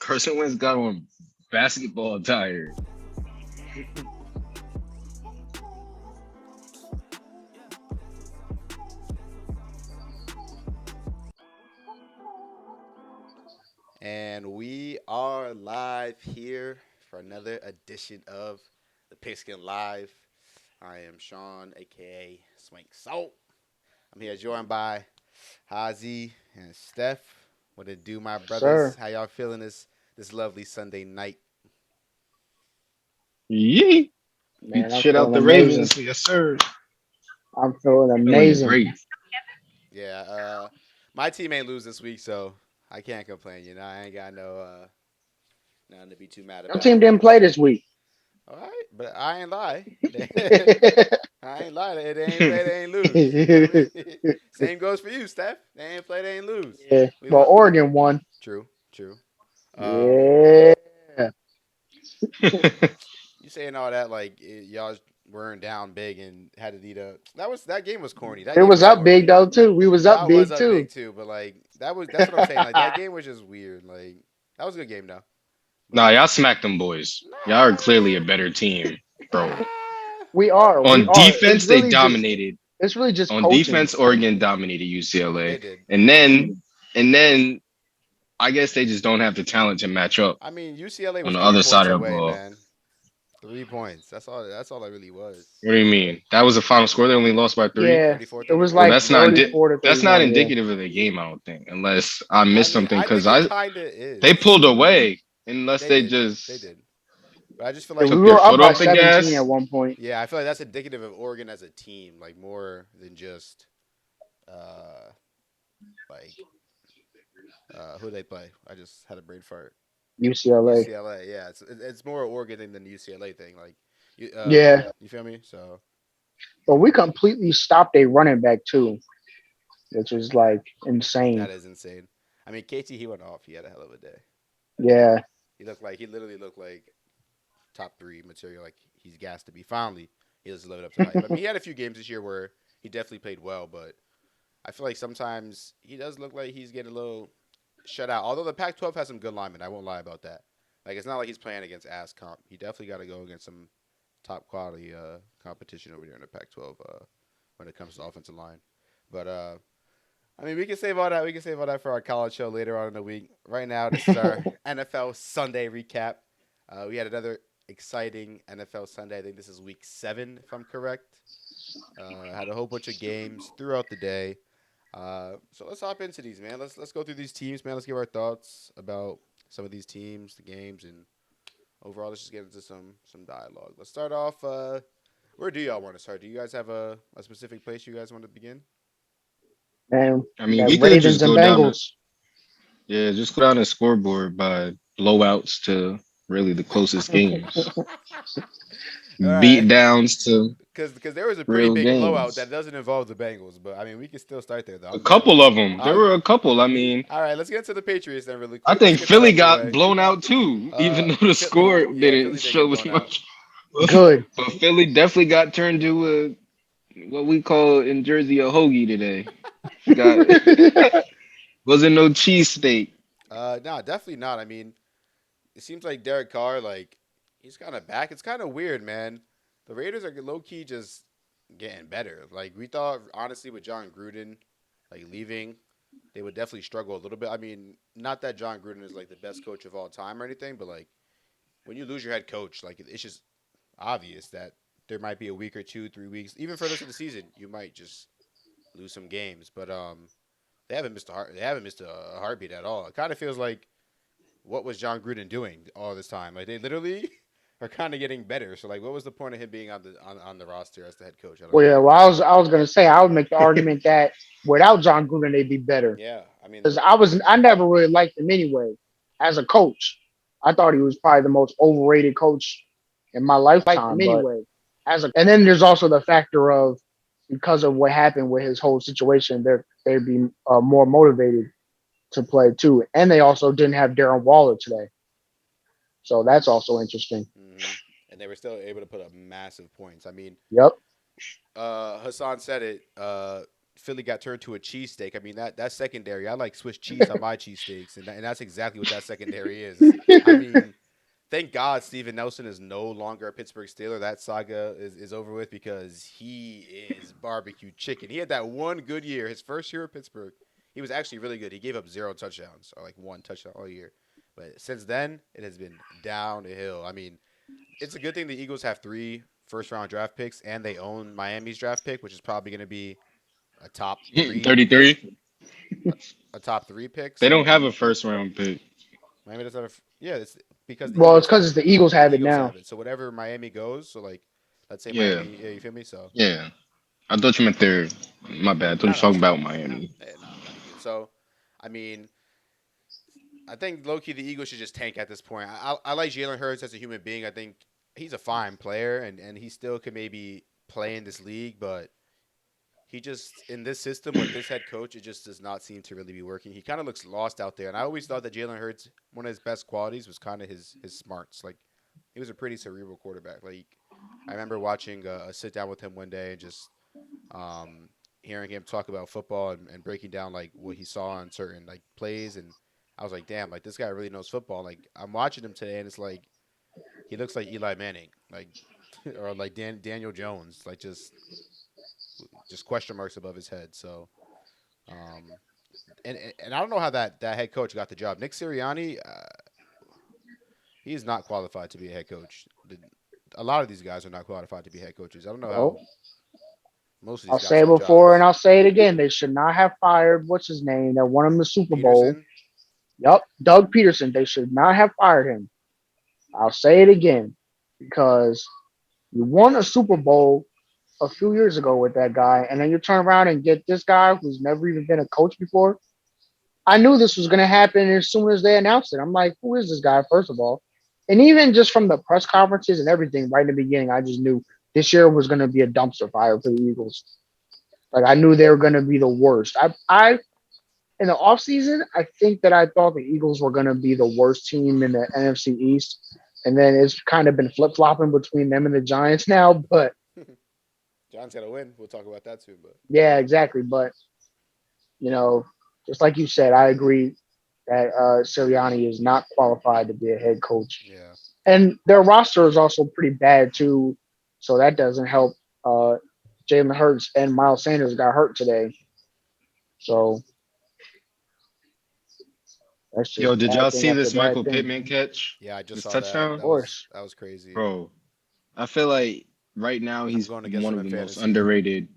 Carson Wentz got on basketball attire. And we are live here for another edition of the Pigskin Live. I am Sean, aka Swank Salt. I'm here joined by Hazi and Steph. What it do, my brothers? Sir, How y'all feeling this lovely Sunday night? Yee. Beat man, the I'm shit out feeling the amazing. Ravens. Yes, sir. I'm feeling Feeling amazing. great. Yeah, my team ain't lose this week, so I can't complain. I ain't got no nothing to be too mad Your team about. didn't play this week. All right, but I ain't lie. I ain't lying. They ain't play, they ain't lose. You feel me? Same goes for you, Steph. They ain't play, they ain't lose. Yeah, We well, won. We Oregon won. true, true. Um, Yeah, you saying all that like y'all weren't down big and had to need a. That game was corny. That it game was was up big corny. though too. We was up Y'all was big up too. big too, but like that's what I'm saying. Like that game was just weird. Like that was a good game though. Nah, But y'all smacked them boys. Y'all are clearly a better team, bro. We are. We On are. defense, they dominated. It's really just On coaching. defense, Oregon dominated UCLA, they did. and then I guess they just don't have the talent to match up I mean, UCLA on was the three other side points of the away, ball. man. 3 points. That's all. That's all it really was. What do you mean? That was the final score. They only lost by three. Yeah, 34, it was Well, 31. like that's not 34 to that's not 31. Yeah, indicative of the game. I don't think, unless I I missed mean, something I because think it I kind of they is. pulled away unless They they did. They just did. But I just feel yeah. like, We took their were up foot by off the 17 at gas. one point. yeah, I feel like that's indicative of Oregon as a team, like more than just uh like who they play. I just had a brain fart. UCLA. UCLA. Yeah, it's more Oregon thing than the UCLA thing. Like Yeah, you feel me? So but we completely stopped a running back too, which is like that insane. is insane. I mean, KT he went off. He had a hell of a day. Yeah, He literally looked like top three material. Like he's gassed to be. Finally, he just lived up to the hype. I mean, he had a few games this year where he definitely played well, but I feel like sometimes he does look like he's getting a little shut out. Although the Pac-12 has some good linemen, I won't lie about that. Like it's not like he's playing against ass comp. He definitely got to go against some top quality competition over there in the Pac-12 when it comes to offensive line. But I mean, we can save all that. We can save all that for our college show later on in the week. Right now, this is our NFL Sunday recap. We had another exciting NFL Sunday. I think this is week 7, if I'm correct. Had a whole bunch of games throughout the day. So let's hop into these, man. Let's go through these teams, man. Let's give our thoughts about some of these teams, the games, and overall, let's just get into some dialogue. Let's start off. Where do y'all want to start? Do you guys have a specific place you guys want to begin? man, I we mean, got we could just Ravens and go down the Bengals. yeah, just go down the scoreboard by blowouts to really the closest games, All beat right. downs to Because there was a pretty real big blowout games. that doesn't involve the Bengals, but I mean we can still start there though. A I'm down. couple of them. There Uh, were a couple. I mean, all right, let's get into the Patriots then really I quick. Let's think get that Philly out the got way. blown out too, even though the score Yeah, didn't Philly did get show as blown out. much. Good. But Philly definitely got turned to what we call in Jersey a hoagie today. Got wasn't no cheesesteak. No, definitely not. I mean, it seems like Derek Carr, like he's kind of back. It's kind of weird, man. The Raiders are low key just getting better. Like we thought, honestly, with John Gruden, like leaving, they would definitely struggle a little bit. I mean, not that John Gruden is like the best coach of all time or anything, but like when you lose your head coach, like it's just obvious that there might be a week or two, 3 weeks, even further to the season, you might just lose some games. But they haven't missed a heartbeat at all. It kind of feels like what was John Gruden doing all this time? Like they literally are kind of getting better. So like, what was the point of him being on the roster as the head coach? I don't Well, know. yeah. Well, I was gonna say I would make the argument that without John Gruden they'd be better Yeah, I mean, because I never really liked him anyway as a coach. I thought he was probably the most overrated coach in my lifetime. But and then there's also the factor of because of what happened with his whole situation, they'd be more motivated to play too. And they also didn't have Darren Waller today, so that's also interesting. and they were still able to put up massive points. I mean, Yep. Hassan said it. Philly got turned to a cheesesteak. I mean that secondary. I like Swiss cheese on my cheesesteaks, and that's exactly what that secondary is. I mean, thank God Steven Nelson is no longer a Pittsburgh Steeler. That saga is over with because he is barbecue chicken. He had that one good year, his first year at Pittsburgh. He was actually really good. He gave up 0 touchdowns or like 1 touchdown all year. But since then, it has been down the hill. I mean, it's a good thing the Eagles have 3 first round draft picks and they own Miami's draft pick, which is probably going to be a top three, 33. a, a top three pick. They don't So have a first round pick. Miami doesn't have. Yeah, it's because the Well, it's Eagles because have it's it. the Eagles The have it Eagles now. have it. So whatever Miami goes, so like, let's say Yeah, Miami. Yeah, you feel me? So yeah. I thought you meant third. My bad. I thought you no, were no, talking it's good. about Miami. No, you good. So, I mean, I think low key the Eagles should just tank at this point. I like Jalen Hurts as a human being. I think he's a fine player, and he still could maybe play in this league, but he just in this system with this head coach, it just does not seem to really be working. He kind of looks lost out there, and I always thought that Jalen Hurts, one of his best qualities was kind of his smarts. Like he was a pretty cerebral quarterback. Like I remember watching a sit down with him one day and just um, hearing him talk about football and breaking down like what he saw on certain like plays, and I was like, damn, like this guy really knows football. Like I'm watching him today, and it's like he looks like Eli Manning, like or like Daniel Jones, like just question marks above his head. So, um, and I don't know how that head coach got the job. Nick Sirianni, he is not qualified to be a head coach. A lot of these guys are not qualified to be head coaches. I don't know Well, how most of these I'll guys say it have before and jobs. I'll say it again. They should not have fired what's his name that won him the Super Bowl. Peterson, Yup, Doug Peterson. They should not have fired him. I'll say it again because you won a Super Bowl a few years ago with that guy, and then you turn around and get this guy who's never even been a coach before. I knew this was going to happen as soon as they announced it. I'm like, who is this guy, first of all? And even just from the press conferences and everything right in the beginning, I just knew this year was going to be a dumpster fire for the Eagles. Like, I knew they were going to be the worst. In the offseason, I think that I thought the Eagles were going to be the worst team in the NFC East. And then it's kind of been flip flopping between them and the Giants now. But John's got to win. We'll talk about that too. But yeah, exactly. But, you know, just like you said, I agree that Sirianni is not qualified to be a head coach. yeah, And their roster is also pretty bad, too. So that doesn't help. Uh, Jalen Hurts and Miles Sanders got hurt today. So that's Yo, just did y'all bad thing see after this bad Michael thing. Pittman catch? yeah, I just This saw that. Of touchdown? course. That was crazy. Bro, I feel like right now I'm he's going against one him of in the most fantasy. underrated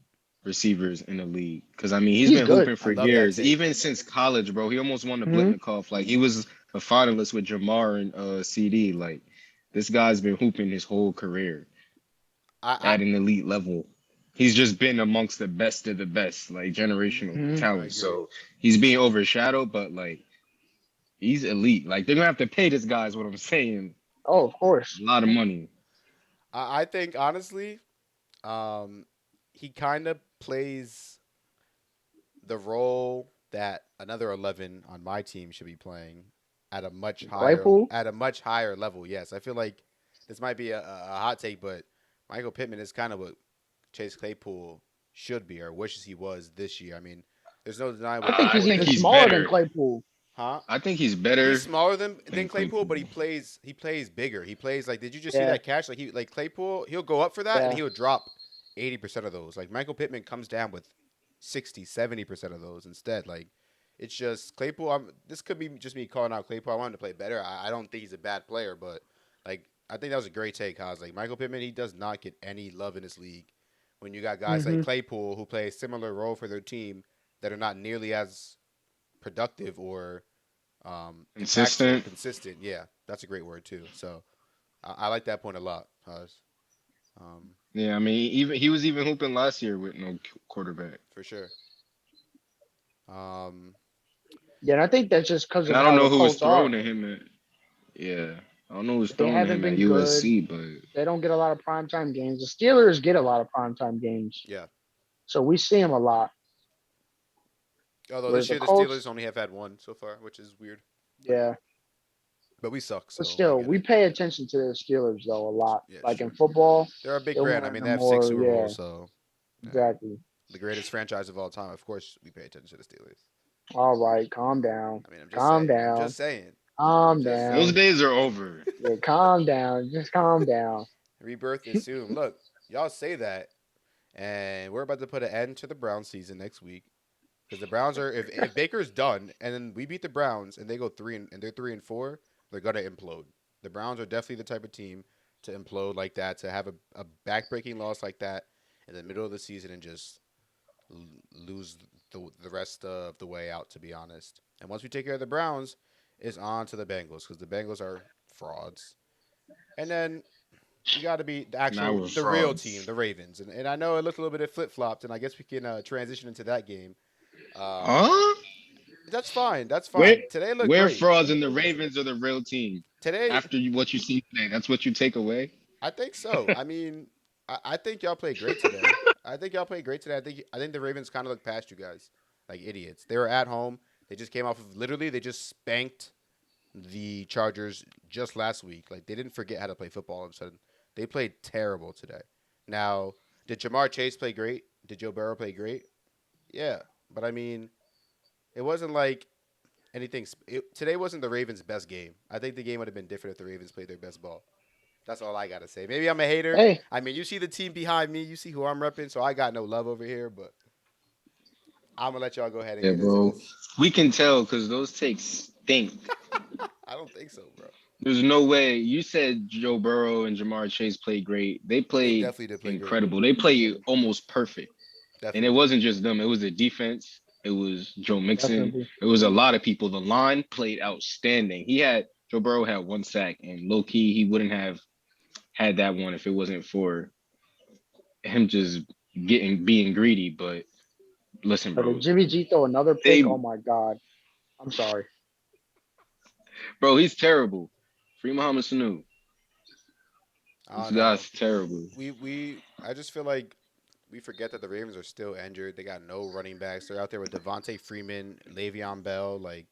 receivers in the league. Because, I mean, he's He's been good. hooping I for love that years, take. even since college, bro. He almost won the Hmm. Blitnikoff. Like, he was a finalist with Jamar and CD. Like, this guy's been hooping his whole career I at an elite level. He's just been amongst the best of the best, like, generational Hmm. I talent. agree. So he's being overshadowed, but, like, he's elite. Like, they're going to have to pay this guy, is what I'm saying. Oh, of A course. lot of money. I think honestly, um, he kind of plays the role that another 11 on my team should be playing Claypool. at a much higher level. Yes, I feel like this might be a hot take, but Michael Pittman is kind of what Chase Claypool should be or wishes he was this year. I mean, there's no denying I what think he's I Claypool think even did. he's smaller than better. Claypool. Huh? I think he's He's better smaller than than Claypool, but Claypool. he plays bigger. He plays like did you just see Yeah, that catch? Like Claypool, he'll go up for that and yeah. he'll drop 80% of those. Like Michael Pittman comes down with 60, 70% of those instead. Like it's just Claypool. This could be just me calling out Claypool. I want him to play better. I don't think he's a bad player, but like I think that was a great take, Cause like Michael Pittman, he does not get any love in this league. When you got guys like Hmm. Claypool who play a similar role for their team that are not nearly as productive or impactful or Consistent. consistent. Yeah, that's a great word too. So I like that point a lot, Haas. Um, Yeah, I mean, even he was even hooping last year with no quarterback. for sure. Um, Yeah, and I think that's just because And of I don't how the know who was Colts throwing are. to him at. Yeah, I don't know who was They throwing to haven't him at been good. USC, but They don't get a lot of primetime games. The Steelers get a lot of primetime games. yeah. So we see them a lot. Although Whereas this the year the Steelers Colts, only have had one so far, which is weird. yeah. But we suck, But so I still, get we it. pay attention to the Steelers, though, a lot. Yeah, it's Like in true. football, They're a big they're brand. one I of mean, the they have six more, Super yeah, Bowls, so yeah, exactly. the greatest franchise of all time. Of course, we pay attention to the Steelers. All right, calm down. I mean, I'm just Calm saying. I'm just down. saying. I'm Calm just Those down. saying. days are over. Yeah, calm down. Just calm down. Rebirth is soon. Look, y'all say that, and we're about to put an end to the Browns season next week because the Browns are if Baker's done and then we beat the Browns and they go and they're 3-4, they're gonna implode. The Browns are definitely the type of team to implode like that, to have a backbreaking loss like that in the middle of the season and just lose the rest of the way out. To be honest, and once we take care of the Browns, it's on to the Bengals because the Bengals are frauds. And then we got to be Now we're the real team, frauds. the Ravens. And I know it looked a little bit flip flopped, and I guess we can transition into that game. Um, Huh? that's fine. That's Where fine. Today looked where great. frauds and the Ravens are the real team. Today, After what you see today, that's what you take away. I think so. I mean, I think y'all played great today. I think y'all played great today. I think the Ravens kind of looked past you guys like idiots. They were at home. They just came off of literally they just spanked the Chargers just last week. Like they didn't forget how to play football all of a sudden. They played terrible today. Now, did Jamar Chase play great? Did Joe Burrow play great? Yeah, but I mean, it wasn't like anything. Today wasn't the Ravens' best game. I think the game would have been different if the Ravens played their best ball. That's all I gotta say. Maybe I'm a hater. Hey, I mean, you see the team behind me. You see who I'm repping, so I got no love over here. But I'm gonna let y'all go ahead and Yeah, get into bro. this. We can tell because those takes stink. I don't think so, bro. There's no way. You said Joe Burrow and Jamar Chase played great. They They played definitely did play great. incredible. They played almost perfect. And it Definitely did. wasn't just them. It was the defense. It was Joe Mixon. definitely. It was a lot of people. The line played outstanding. Joe Burrow had one sack, and low key he wouldn't have had that one if it wasn't for him just being greedy. But listen, But if bro, Jimmy G throw another pick, oh they my God. I'm sorry. bro, he's terrible. Free Muhammad Sanu. I This don't know. guy's terrible. I just feel like we forget that the Ravens are still injured. They got no running backs. They're out there with Devontae Freeman, Le'Veon Bell. Like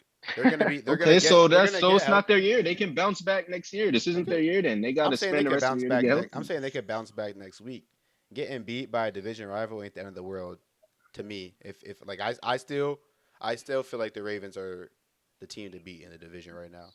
Okay, so they're that's gonna so get it's help. not their year. They can bounce back next year. This isn't Okay, their year. Then they got I'm to saying they spend the could rest of the bounce year to back get next. I'm healthy. saying they could bounce back next week. Getting beat by a division rival ain't the end of the world to me. If like I still feel like the Ravens are the team to beat in the division right now.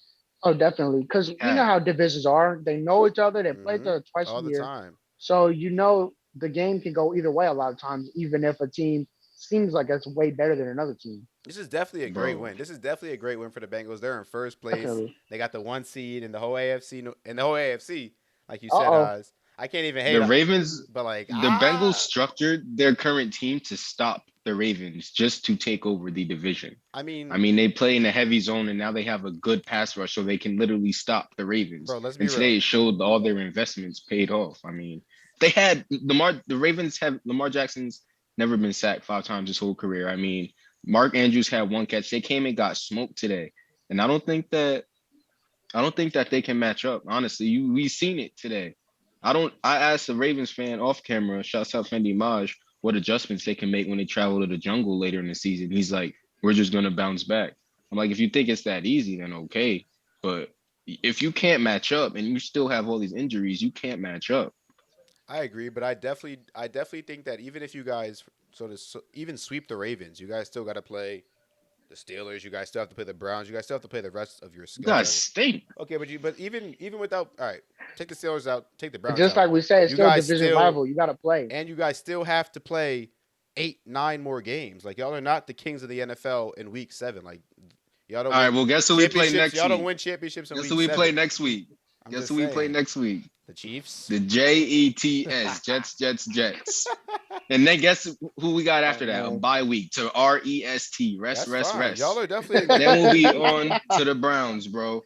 Oh, definitely. Because we know Yeah, how divisions are. They know each other. They play each Mm-hmm. other twice a All the year. time. So you know the game can go either way a lot of times, even if a team seems like it's way better than another team. This is definitely a great bro. win. This is definitely a great win for the Bengals. They're in first place. Definitely. They got the one seed in the whole AFC. In the whole AFC, like you Uh said, oh. Oz. I can't even hate The on, Ravens, but like the Bengals structured their current team to stop the Ravens just to take over the division. I I mean, mean, they play in a heavy zone and now they have a good pass rush, so they can literally stop the Ravens. bro, let's be And real. today it showed all their investments paid off. I mean, they had the Ravens have Lamar Jackson's never been sacked 5 times his whole career. I mean, Mark Andrews had one catch. They came and got smoked today. And I don't think that they can match up. Honestly, we seen it today. I asked a Ravens fan off camera, shouts out Fendi Maj, what adjustments they can make when they travel to the jungle later in the season. He's like, we're just gonna bounce back. I'm like, if you think it's that easy, then okay. But if you can't match up and you still have all these injuries, you can't match up. I agree, but I definitely think that even if you guys even sweep the Ravens, you guys still got to play the Steelers. You guys still have to play the Browns. You guys still have to play the rest of your You guys schedule. stink. Okay, but even without all right, take the Steelers out, take the But Browns just out. like we said, it's You still a guys division still rival. You got to play. you guys still have to play 8, 9 more games. Like y'all are not the kings of the NFL in week 7. Like y'all don't All right, win well, guess who we play championships. next Y'all don't week? win championships in Guess who week we play 7. next week? I'm Guess just who we play saying. next week? The Chiefs. The Jets, Jets. And then guess who we got Oh after that? A man. bye week to rest, That's rest, fine. Y'all rest. are definitely in Then good. we'll be on to the Browns, bro,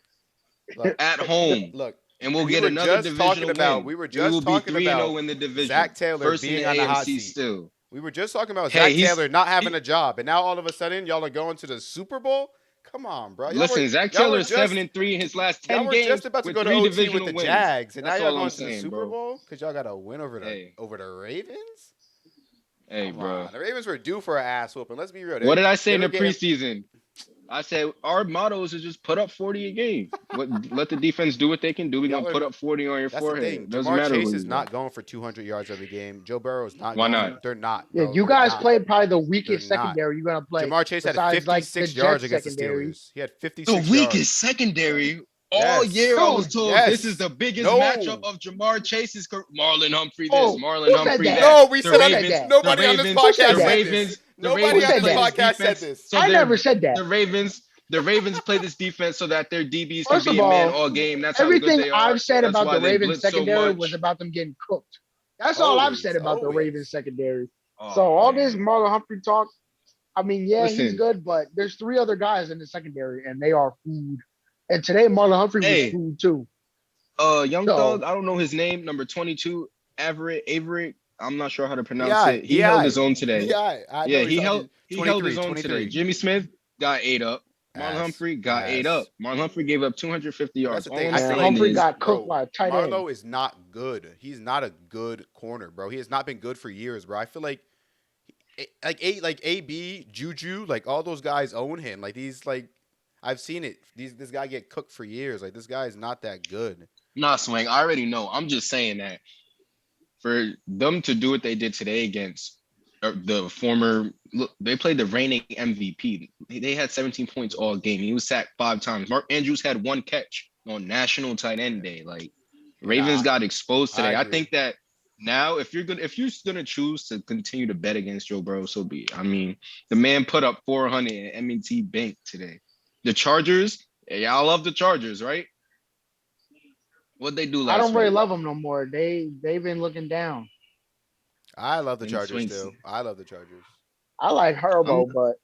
Look, at home, look. and we'll get another divisional win. We were We will just be talking 3-0 about in the division, Zach Taylor first in the being on the hot AFC seat. still. We were just talking about Hey, Zach he's Taylor not having a he, job, and now all of a sudden y'all are going to the Super Bowl. Come on, bro. listen. Zach Y'all were Taylor is seven just and three in his last y'all 10 were just games about to with go to three OT with divisional the wins. Jags, and now That's y'all all I'm going to the saying, Super bro. Bowl because y'all got a win Hey, over the Ravens. hey, Come bro. on, the Ravens were due for an ass whooping. Let's be real. What did I say They in were the getting preseason? I said our motto is to just put up 40 a game. Let the defense do what they can do. We're gonna Y'all are. put up 40 on your That's the forehead. thing. It doesn't Jamar matter Chase where is you are. not going for 200 yards every game. Joe Burrow is not Why going for. not? They're not, Yeah, bro. you They're guys not. played probably the They're weakest not. secondary you're gonna play Jamar Chase had besides like the 56 yards Jets against the secondary. Steelers. He had The 56 weakest yards. secondary. All Yes. year I was Dude, told this is Yes. the biggest matchup No. of Jamar Chase's Marlon Humphrey this, oh, Marlon who said Humphrey that? that. No, we The said Who on said Ravens, that? the nobody on this Ravens, Who podcast said the that? said this. Ravens, the Who Nobody Ravens on said this play that? this podcast said defense this. so I never said that. the Ravens play this defense so that their DBs can First be of a man all, all game. That's how good everything they are. I've said That's about why the they Ravens blitz so secondary was much. about them getting cooked. That's all I've said Always, about the Ravens always. secondary. So Oh all this man. Marlon Humphrey talk, I mean, yeah, he's Listen, good, but there's three other guys in the secondary, and they are food. And today, Marlon Humphrey was hey, food too. young thug, So I don't know his name, number 22, Avery. I'm not sure how to pronounce EI, it. He held his EI, own today. EI. I know Yeah, he's talking. he held his 23, own today. 23. Jimmy Smith got ate up. Marlon Ass, Humphrey got ate up. ass. Marlon Humphrey gave up 250 But that's yards. the All thing. I'm I man, feel saying like, Humphrey is, got cooked bro, by a tight end. Marlo is not good. He's not a good corner, bro. He has not been good for years, bro. I feel like like AB, Juju, like all those guys own him. Like these like I've seen it. This guy get cooked for years. Like this guy is not that good. nah, Swing. I already know. I'm just saying that for them to do what they did today against the former, look, they played the reigning MVP. They had 17 points all game. He was sacked 5 times. Mark Andrews had one catch on National Tight End Day. Like And Ravens got exposed I today. I agree. think that now if you're gonna choose to continue to bet against Joe Burrow, so be it. I mean, the man put up 400 in M&T Bank today. The Chargers, y'all love the Chargers, right? What'd they do I last don't really week? love them no more. They've been looking down. I love the And Chargers Swings. still. I love the Chargers. I like I'm Herbo, but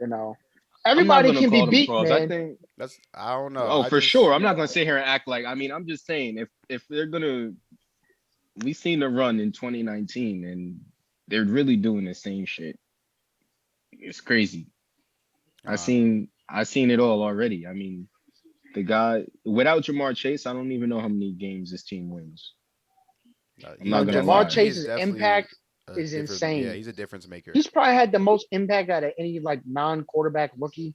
you know, I'm not everybody gonna can be call them beat, frauds. I man. think That's I don't know. oh I for just sure. I'm not gonna sit here and act like I'm just saying if they're gonna we seen the run in 2019 and they're really doing the same shit. It's crazy. I don't know. I seen it all already. I mean, the guy without Jamar Chase, I don't even know how many games this team wins. I'm He not is No, gonna Jamar definitely lie. he is Chase's definitely impact a is different. Yeah, insane. he's a difference maker. He's probably had the most impact out of any like non-quarterback rookie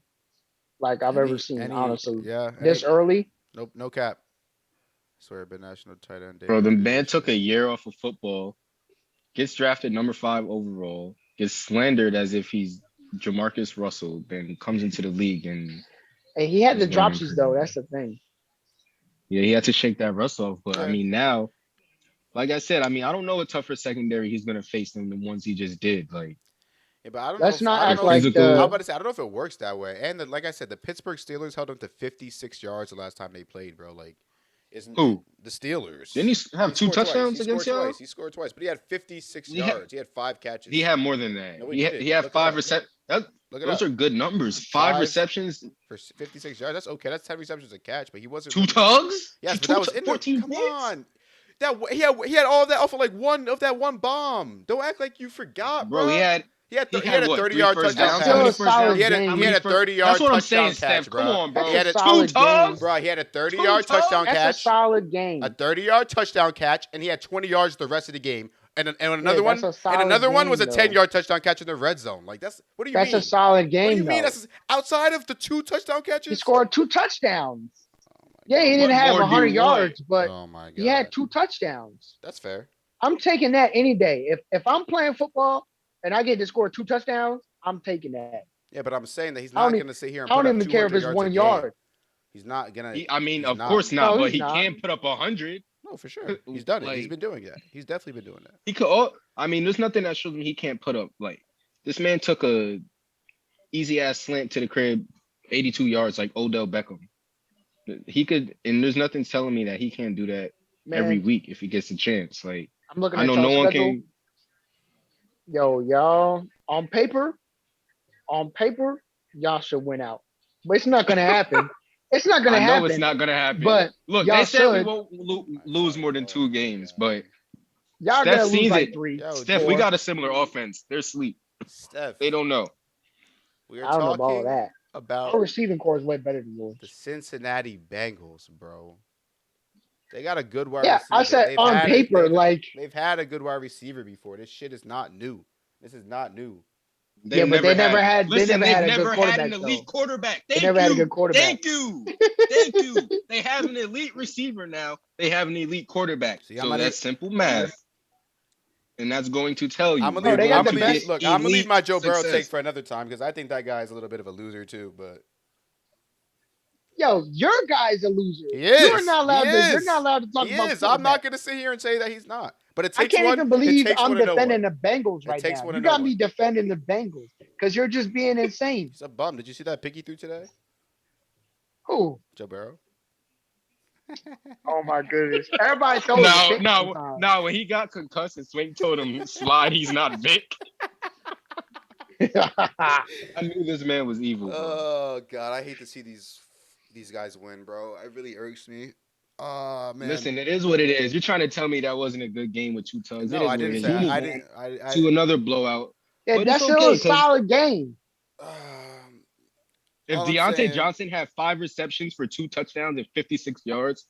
like I've ever seen, Any honestly. yeah This any early. nope no cap. Swear, been national tight end Bro, the day man this took a year. year off of football, gets drafted number 5 overall, gets slandered as if he's Jamarcus Russell, then comes into the league and And he had is the going dropsies though. crazy. That's the thing. Yeah, he had to shake that rust off. But I Yeah, mean, now, like I said, I mean, I don't know a tougher secondary he's gonna face than the ones he just did. Like yeah, but I don't know Let's if not I don't they're act know if like I'm physical. the about to say I don't know if it works that way. And like I said, the Pittsburgh Steelers held him to 56 yards the last time they played, bro. Like, isn't it Who the didn't Steelers? he have He two scored twice. touchdowns against y'all? He scored twice, but he had 56 He had yards. He had 5 he catches. had more than that. No, he didn't. He had Look it five up. recep. Look it Those up. are good numbers. Five 5 receptions, for 56 yards. That's okay. That's 10 receptions a catch, but he wasn't two really. tugs, Yes, but that was in the. 14 Come points. on. He had all that off of like one of that one bomb. Don't act like you forgot, Bro, bro. he He had had a what? 30 Three yard first touchdown that's downs. How still many a pass. first downs? solid How He game. had many a first? 30 That's yard what I'm touchdown saying, catch, Steph. Come bro. on, That's He bro. a had a Two solid game. tugs, bro. He had a 30 two yard touchdown That's tugs. a catch, solid a game. 30-yard touchdown catch, and he had 20 yards the rest of the game. Yeah, that's a And solid another one was game a though. 10-yard touchdown catch in the red zone. Like that's what do you That's a mean? solid What do you game mean? though. That's outside of the 2 touchdown He catches. scored two touchdowns. Oh my Yeah, he god. didn't What have more do 100 you want? yards, but Oh my he had god. two touchdowns. That's fair. I'm taking that any day. If I'm playing football and I get to score two touchdowns, I'm taking that. Yeah, but I'm saying that he's I don't. not going to sit here I and don't put up even care if 200 it's yards a 1 yard. game. He's not gonna. I mean, He's of not. course not, No, but he's he not. can put up 100. No, for sure. He's done it. He's Like been doing that. He's definitely been doing that. he could. All, I mean, there's nothing that shows me he can't put up. Like this man took a easy ass slant to the crib, 82 yards, like Odell Beckham. He could, and there's nothing telling me that he can't do that every Man, week if he gets a chance. Like I'm looking I know at no y'all one schedule. can. Yo, y'all on paper, y'all should win out. But it's not gonna happen. It's not gonna I know it's happen. not gonna happen. But Look, they y'all said we should. won't My lose more than phone. Oh 2 games, my but god. Y'all Steph gonna lose sees like it. three, Yo, Steph, we four. got a similar offense. They're asleep. They Steph, don't know. we are I don't know about all talking that. Our about receiving core is way better than the yours. Cincinnati Bengals, bro. They got a good wide Yeah, I receiver. said on paper, like They've had a good wide receiver before. This shit is not new. This is not new. They've Yeah, but never they never had. had they Listen, never they've had a good never had an quarterback elite though. quarterback. They Thank never had a good you. quarterback. Thank you. Thank you. They have an elite receiver now. They have an elite quarterback. See, So that's simple math. And that's going to tell I'm you gonna No, we're leave. they going got I'm the gonna to leave. get best. Look, I'm gonna leave elite my Joe Burrow take success. for another time because I think that guy is a little bit of a loser too. But Yo, your guy's a loser. he You're is. not He allowed to. You're not is. allowed to talk He about is. I'm not quarterback. gonna sit here and say that he's not. But it I takes can't one. even It believe takes one I'm to know one. defending the Bengals It right takes now. one to You know got one. me defending the Bengals because you're just being insane. He's a bum. Did you see that pick he threw today, Who? Joe Burrow? Oh my goodness! Everybody throws a No, pick no, sometimes. no. When he got concussed and Swing told him slide, he's not Vic. I knew this man was evil, bro. Oh God, I hate to see these guys win, bro. It really irks me. Oh man. Listen, it is what it is. You're trying to tell me that wasn't a good game with two tugs. It No, is I what it didn't is. say. You move I on didn't. I. to another blowout, Yeah, but it's that's still okay a because solid game. if All I'm Deontay saying. Johnson had 5 receptions for 2 touchdowns and 56 yards,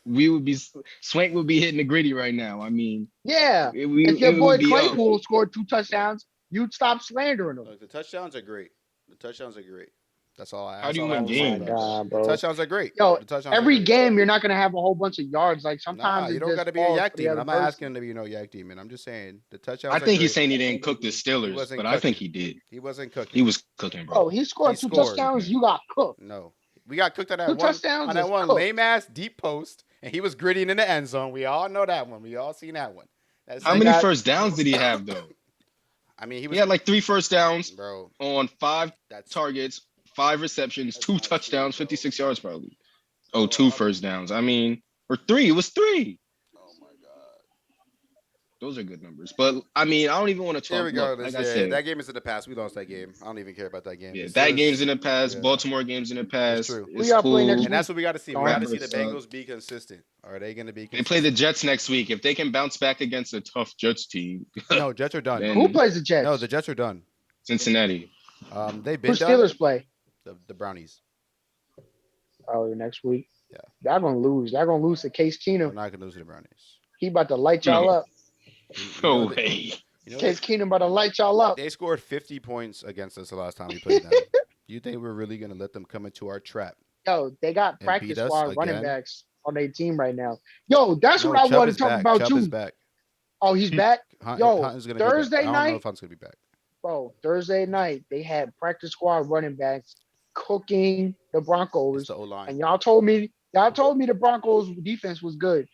we would be Swank would be hitting the gritty right now. I mean, Yeah, if your it would boy be up. Claypool scored 2 touchdowns, you'd stop slandering him. Look, the touchdowns are great. The touchdowns are great. That's all. How That's do you all I have win Oh to say my about that. games? god, The bro. touchdowns are great. Yo, The touchdowns are every great. game you're not gonna have a whole bunch of yards. Like Nah, sometimes you it don't got just to be a falls yak for the demon. other I'm not asking person. him to be no yak demon. I'm just saying the I touchdowns are think he's great. saying he didn't cook the He Steelers, wasn't but I think cooking. he did. He wasn't He cooking. was cooking, bro. Bro, he He scored two He was scored. touchdowns. cooking. You got cooked. No, we got cooked Two touchdowns on that is one cooked. lame ass deep post, and he was grittying in the end zone. We all know that one. We all seen that one. That How They many second, got first downs did he have though? I mean, he He was, had like 3 first downs bro. on five That's targets, 5 receptions, that's two not true, touchdowns, bro. 56 yards probably. Oh, Bro, two first downs. I mean, or three. It was three. oh my god. Those are good numbers. But I mean, I don't even want to talk. Look, like Irregardless, I yeah, said, that game is in the past. We lost that game. I don't even care about that game. The yeah, that game's Steelers, in the past. yeah, Baltimore game's in the it's past. true. who It's y'all play next And cool. week? that's what we got to see. We got to see Denver the suck. Bengals be consistent. Are they going to be They play the consistent? Jets next week. If they can bounce back against a tough Jets team, No, Jets are done. Who then plays the No, the Jets? Jets are done. Cincinnati. They've Who been done. Steelers play? The Brownies. Oh, next week. Yeah, They're gonna lose. They're gonna lose to Case we're Keenum. not going to lose to the Brownies. He about to light y'all No, up. You know no that. way. You know Case Keenum about to light y'all up. they scored 50 points against us the last time we played them. Do you think we're really going to let them come into our trap Yo, they got and beat practice us squad running again? backs on their team right now. Yo, that's what No, I Chubb want to is talk back. about Chubb is too. back. Oh, he's back. Yo, Hunt is going to be back. I Thursday don't know if night, Hunt's going to be back. bro. Thursday night they had practice squad running backs cooking the It's Broncos, the O line. and y'all told me the Broncos defense was good,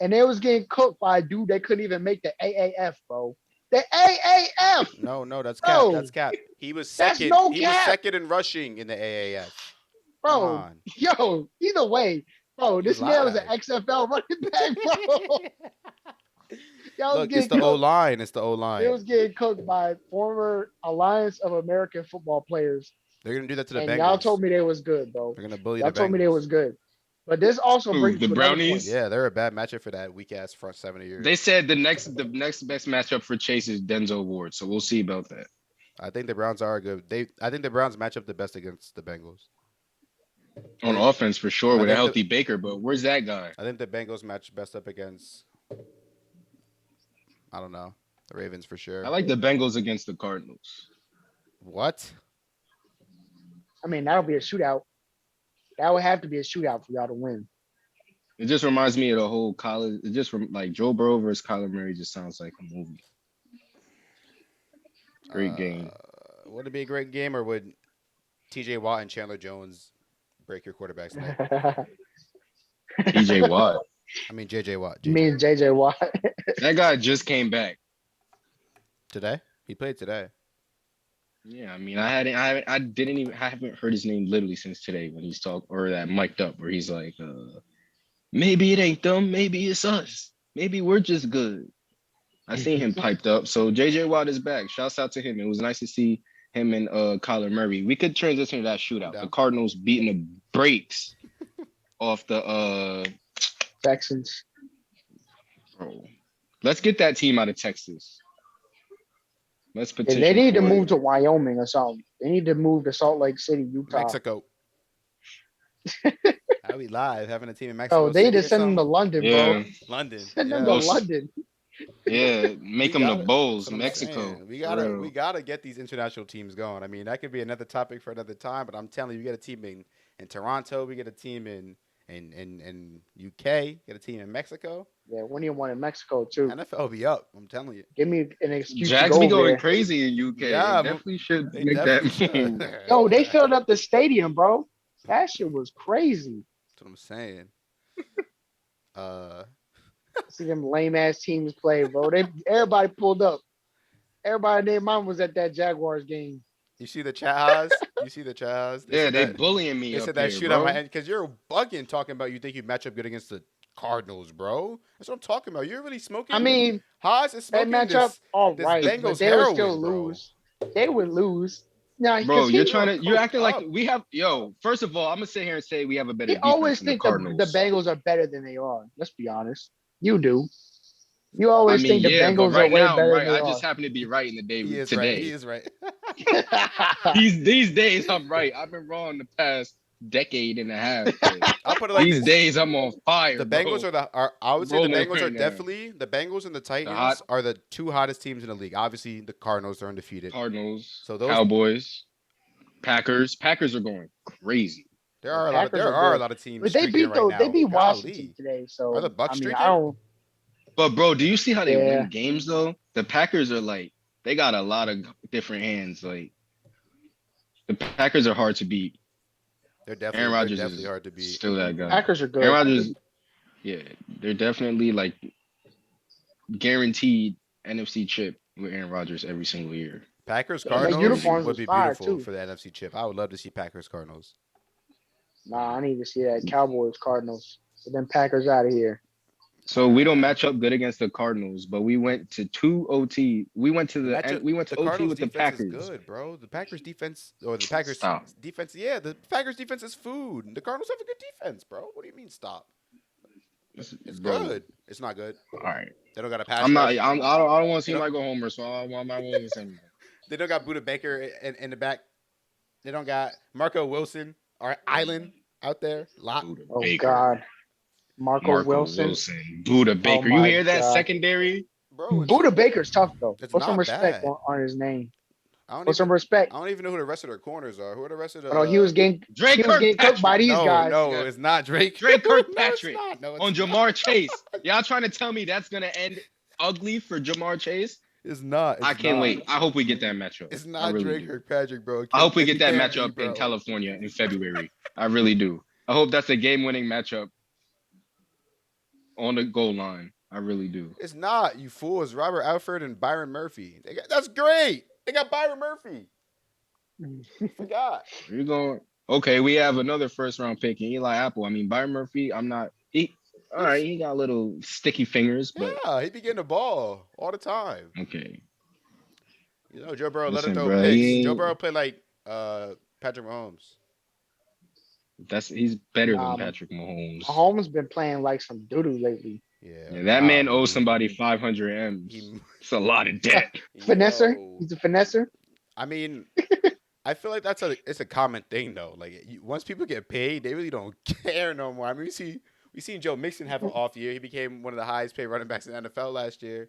and they was getting cooked by a dude that couldn't even make the AAF, bro. The AAF, No, no, that's cap. bro. That's cap. He was That's second. no He was cap, second in rushing in the AAF. Come bro. on. Yo, either way, bro. You This man was an lied. XFL running back, bro. Y'all was Look, it's getting the O cooked. line. It's the O They line. was getting cooked by former Alliance of American Football players, They're gonna do that to the and y'all Bengals. told me they was good, bro. They're gonna bully Y'all the told me they Bengals. was good. But this also Who, brings the to another point. Brownies? Yeah, they're a bad matchup for that weak ass front seven of They yours. said the next best matchup for Chase is Denzel Ward, so we'll see about that. I think the Browns are good. I think the Browns match up the best against the Bengals. On They, offense for sure and with a healthy Baker, but where's that guy? I think the Bengals match best up against. I don't know the Ravens for I sure. like the Bengals against the Cardinals. What? I mean, that'll be a shootout. That would have to be a shootout for y'all to win. It just reminds me of the whole college. It just like Joe Burrow versus Kyler Murray just sounds like a movie. Great Uh, game. would it be a great game, or would T.J. Watt and Chandler Jones break your quarterback's neck? TJ Watt. I mean J.J. Watt. Me J.J. and JJ Watt. That guy just came back. Today? He played today. Yeah, I mean, I haven't heard his name literally since today when he's talk or that mic'd up where he's like, maybe it ain't them, maybe it's us, maybe we're just good. I seen him piped up. So JJ Watt is back. Shouts out to him. It was nice to see him and Kyler Murray. We could transition to that I'm shootout. The down. Cardinals beating the brakes off the Texans. bro. Let's get that team out of Texas. Let's Yeah, they petition need to for move it. to Wyoming or something. They need to move to Salt Lake City, Utah. Mexico. Are we live having a team in Oh, Mexico they need City to or send them to something? London, bro. Yeah. London. Send them to Yeah. Los London. Yeah, make We them the got it. That's Bulls, what I'm Mexico, saying. for We real. gotta get these international teams going. I mean, that could be another topic for another time. But I'm telling you, we get a team in Toronto. We get a team in UK. Get a team in Mexico. Yeah, when you won in Mexico too. NFL will be up. I'm telling you. Give me an excuse to Jags go be over going there. crazy in UK. They Yeah, definitely should they make that definitely should. move. Yo, they filled That's up the stadium, bro. That shit was crazy. what I'm saying. Uh, See them lame ass teams play, bro. They everybody pulled up. Everybody named mine was at that Jaguars game. you see the Chaz? You see the Chaz? Yeah, they bullying They me up said that here, shootout might bro. end because you're bugging talking about you think you match up good against the Cardinals, bro. That's what I'm talking about. You're really I smoking. mean, Haas is they smoking match up all this right, but Bengals they would still heroin, bro. lose. They would lose. Now, Bro, because you're he trying You're to you're coked acting like up. we have yo, first of all, I'm gonna sit here and say we have a better he defense always than the think the Cardinals. Bengals are better than they are. Let's be honest. You do. You I always mean, think the yeah, but Bengals are right way now I'm better than right. they I just are. happen to be right in the day He is right. He today. is right. These days I'm right. I've been wrong the past decade and a half, but I'll put it like these this: days I'm on fire, the Bengals bro. are I would I'm say the rolling Bengals are right now. definitely the Bengals and the The hot Titans are the two hottest teams in the league. Obviously, the Cardinals are undefeated. Cardinals, So those Cowboys, Packers. Packers are going crazy. The Packers there are are a good, lot of teams but they streaking beat right though. They now. beat Washington Golly, today, are the so I Bucks mean, I streaking? don't. But bro, do you see how they Yeah, win games though? The Packers are like they got a lot of different hands. Like the Packers are hard to beat. Aaron They're Rodgers definitely is hard to beat. still that guy. Packers are Aaron good. Rodgers, yeah, they're definitely like guaranteed NFC chip with Aaron Rodgers every single year. Packers And their Cardinals Crazy. uniforms would was be fire beautiful too. for the NFC chip. I would love to see Packers Cardinals. Nah, I need to see that Cowboys Cardinals. But then Packers out of here. So we don't match up good against the Cardinals, but we went to two OT. We went to The the matchup, end. We went to the OT Cardinals with the defense is Packers. good, bro. The Packers defense or the Packers Stop. defense, yeah, the Packers defense is food. The Cardinals have a good defense, bro. What do you mean stop? It's Bro. good. It's not good. All right. They don't got a pass rush. I don't want to They seem don't. like a homer, so I'm not going to say anything. They don't got Buda Baker in the back. They don't got Marco Wilson or Island out there. Lot. Buda Oh Baker, God, Marco Marco Wilson. Wilson, Buda Oh Baker. You my hear that God, secondary? Bro, Buda Baker's tough though. it's Put some not respect bad. on his name. I don't Put even some respect. I don't even know who the rest of their corners are. Who are the rest of the Oh, Drake he was getting cooked by Kirkpatrick. these guys. No, it's not Drake. Drake No, it's Kirkpatrick not. No, it's on not. Jamar Chase. Y'all trying to tell me that's gonna end ugly for Jamar Chase? It's not. I It's can't not. wait. I hope we get that matchup. It's I not really Drake do. Kirkpatrick, bro. I hope we get It that can't be, matchup in bro. California in February. I really do. I hope that's a game-winning matchup on the goal line. I really do. It's not. You fools. Robert Alford and Byron Murphy. That's great. They got Byron Murphy. Forgot. You're going. Okay, we have another first-round pick in Eli Apple. I mean, Byron Murphy. I'm not. He. All right, He's he got little sticky fingers, but yeah. He be getting the ball all the time. okay. You know, Joe Burrow let him Listen, throw bro. picks. Joe He Burrow played like Patrick Mahomes. he's better than Nah, Patrick Mahomes. Mahomes been playing like some doo doo lately. Yeah, Yeah, that man owes golly. somebody 500 M's. He It's a lot of debt. Finesser. yo. He's a finesser. I mean, I feel like it's a common thing though. Like once people get paid, they really don't care no more. I mean, we seen Joe Mixon have an off year. He became one of the highest paid running backs in the NFL last year.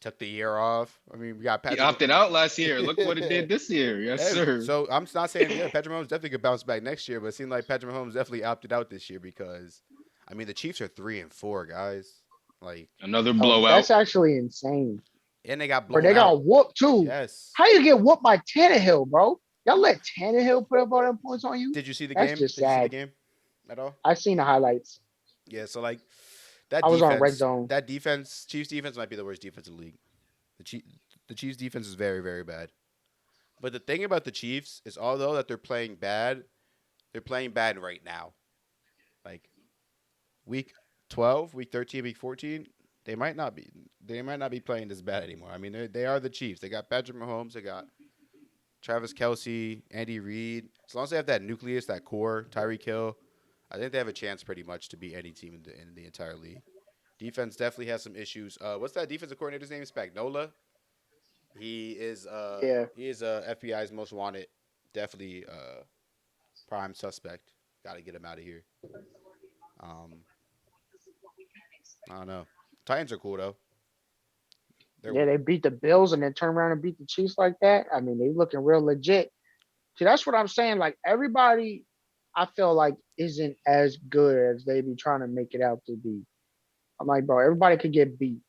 Took the year off. I mean, we got He Patrick. opted out last year. Look what it did this year. Yes, Hey, sir. so I'm not saying yeah, Patrick Mahomes definitely could bounce back next year, but it seemed like Patrick Mahomes definitely opted out this year because, I mean, the Chiefs are 3-4 guys, like, Another Oh, blowout. that's actually insane. and they got But they blown out. got whooped too. Yes. How you get whooped by Tannehill, bro? Y'all let Tannehill put up all them points on you? Did you see the That's game? just Did you see the sad. game at all? I seen the highlights. Yeah. So like I was on red zone. Chiefs defense might be the worst defense in the league. The Chief, the Chiefs defense is very very bad. But the thing about the Chiefs is, although that they're playing bad right now. Like week 12, week 13, week 14, they might not be. They might not be playing this bad anymore. I mean, they are the Chiefs. They got Patrick Mahomes. They got Travis Kelsey, Andy Reid. As long as they have that nucleus, that core, Tyreek Hill, I think they have a chance pretty much to beat any team in the entire league. Defense definitely has some issues. What's that defensive coordinator's name? Spagnola. Yeah. He is FBI's most wanted. Definitely prime suspect. Got to get him out of here. Um, I don't know. Titans are cool though. They're Yeah, they beat the Bills and then turn around and beat the Chiefs like that. I mean, they looking real legit. See, that's what I'm saying. Like everybody, I feel like isn't as good as they be trying to make it out to be. I'm like, bro, everybody could get beat,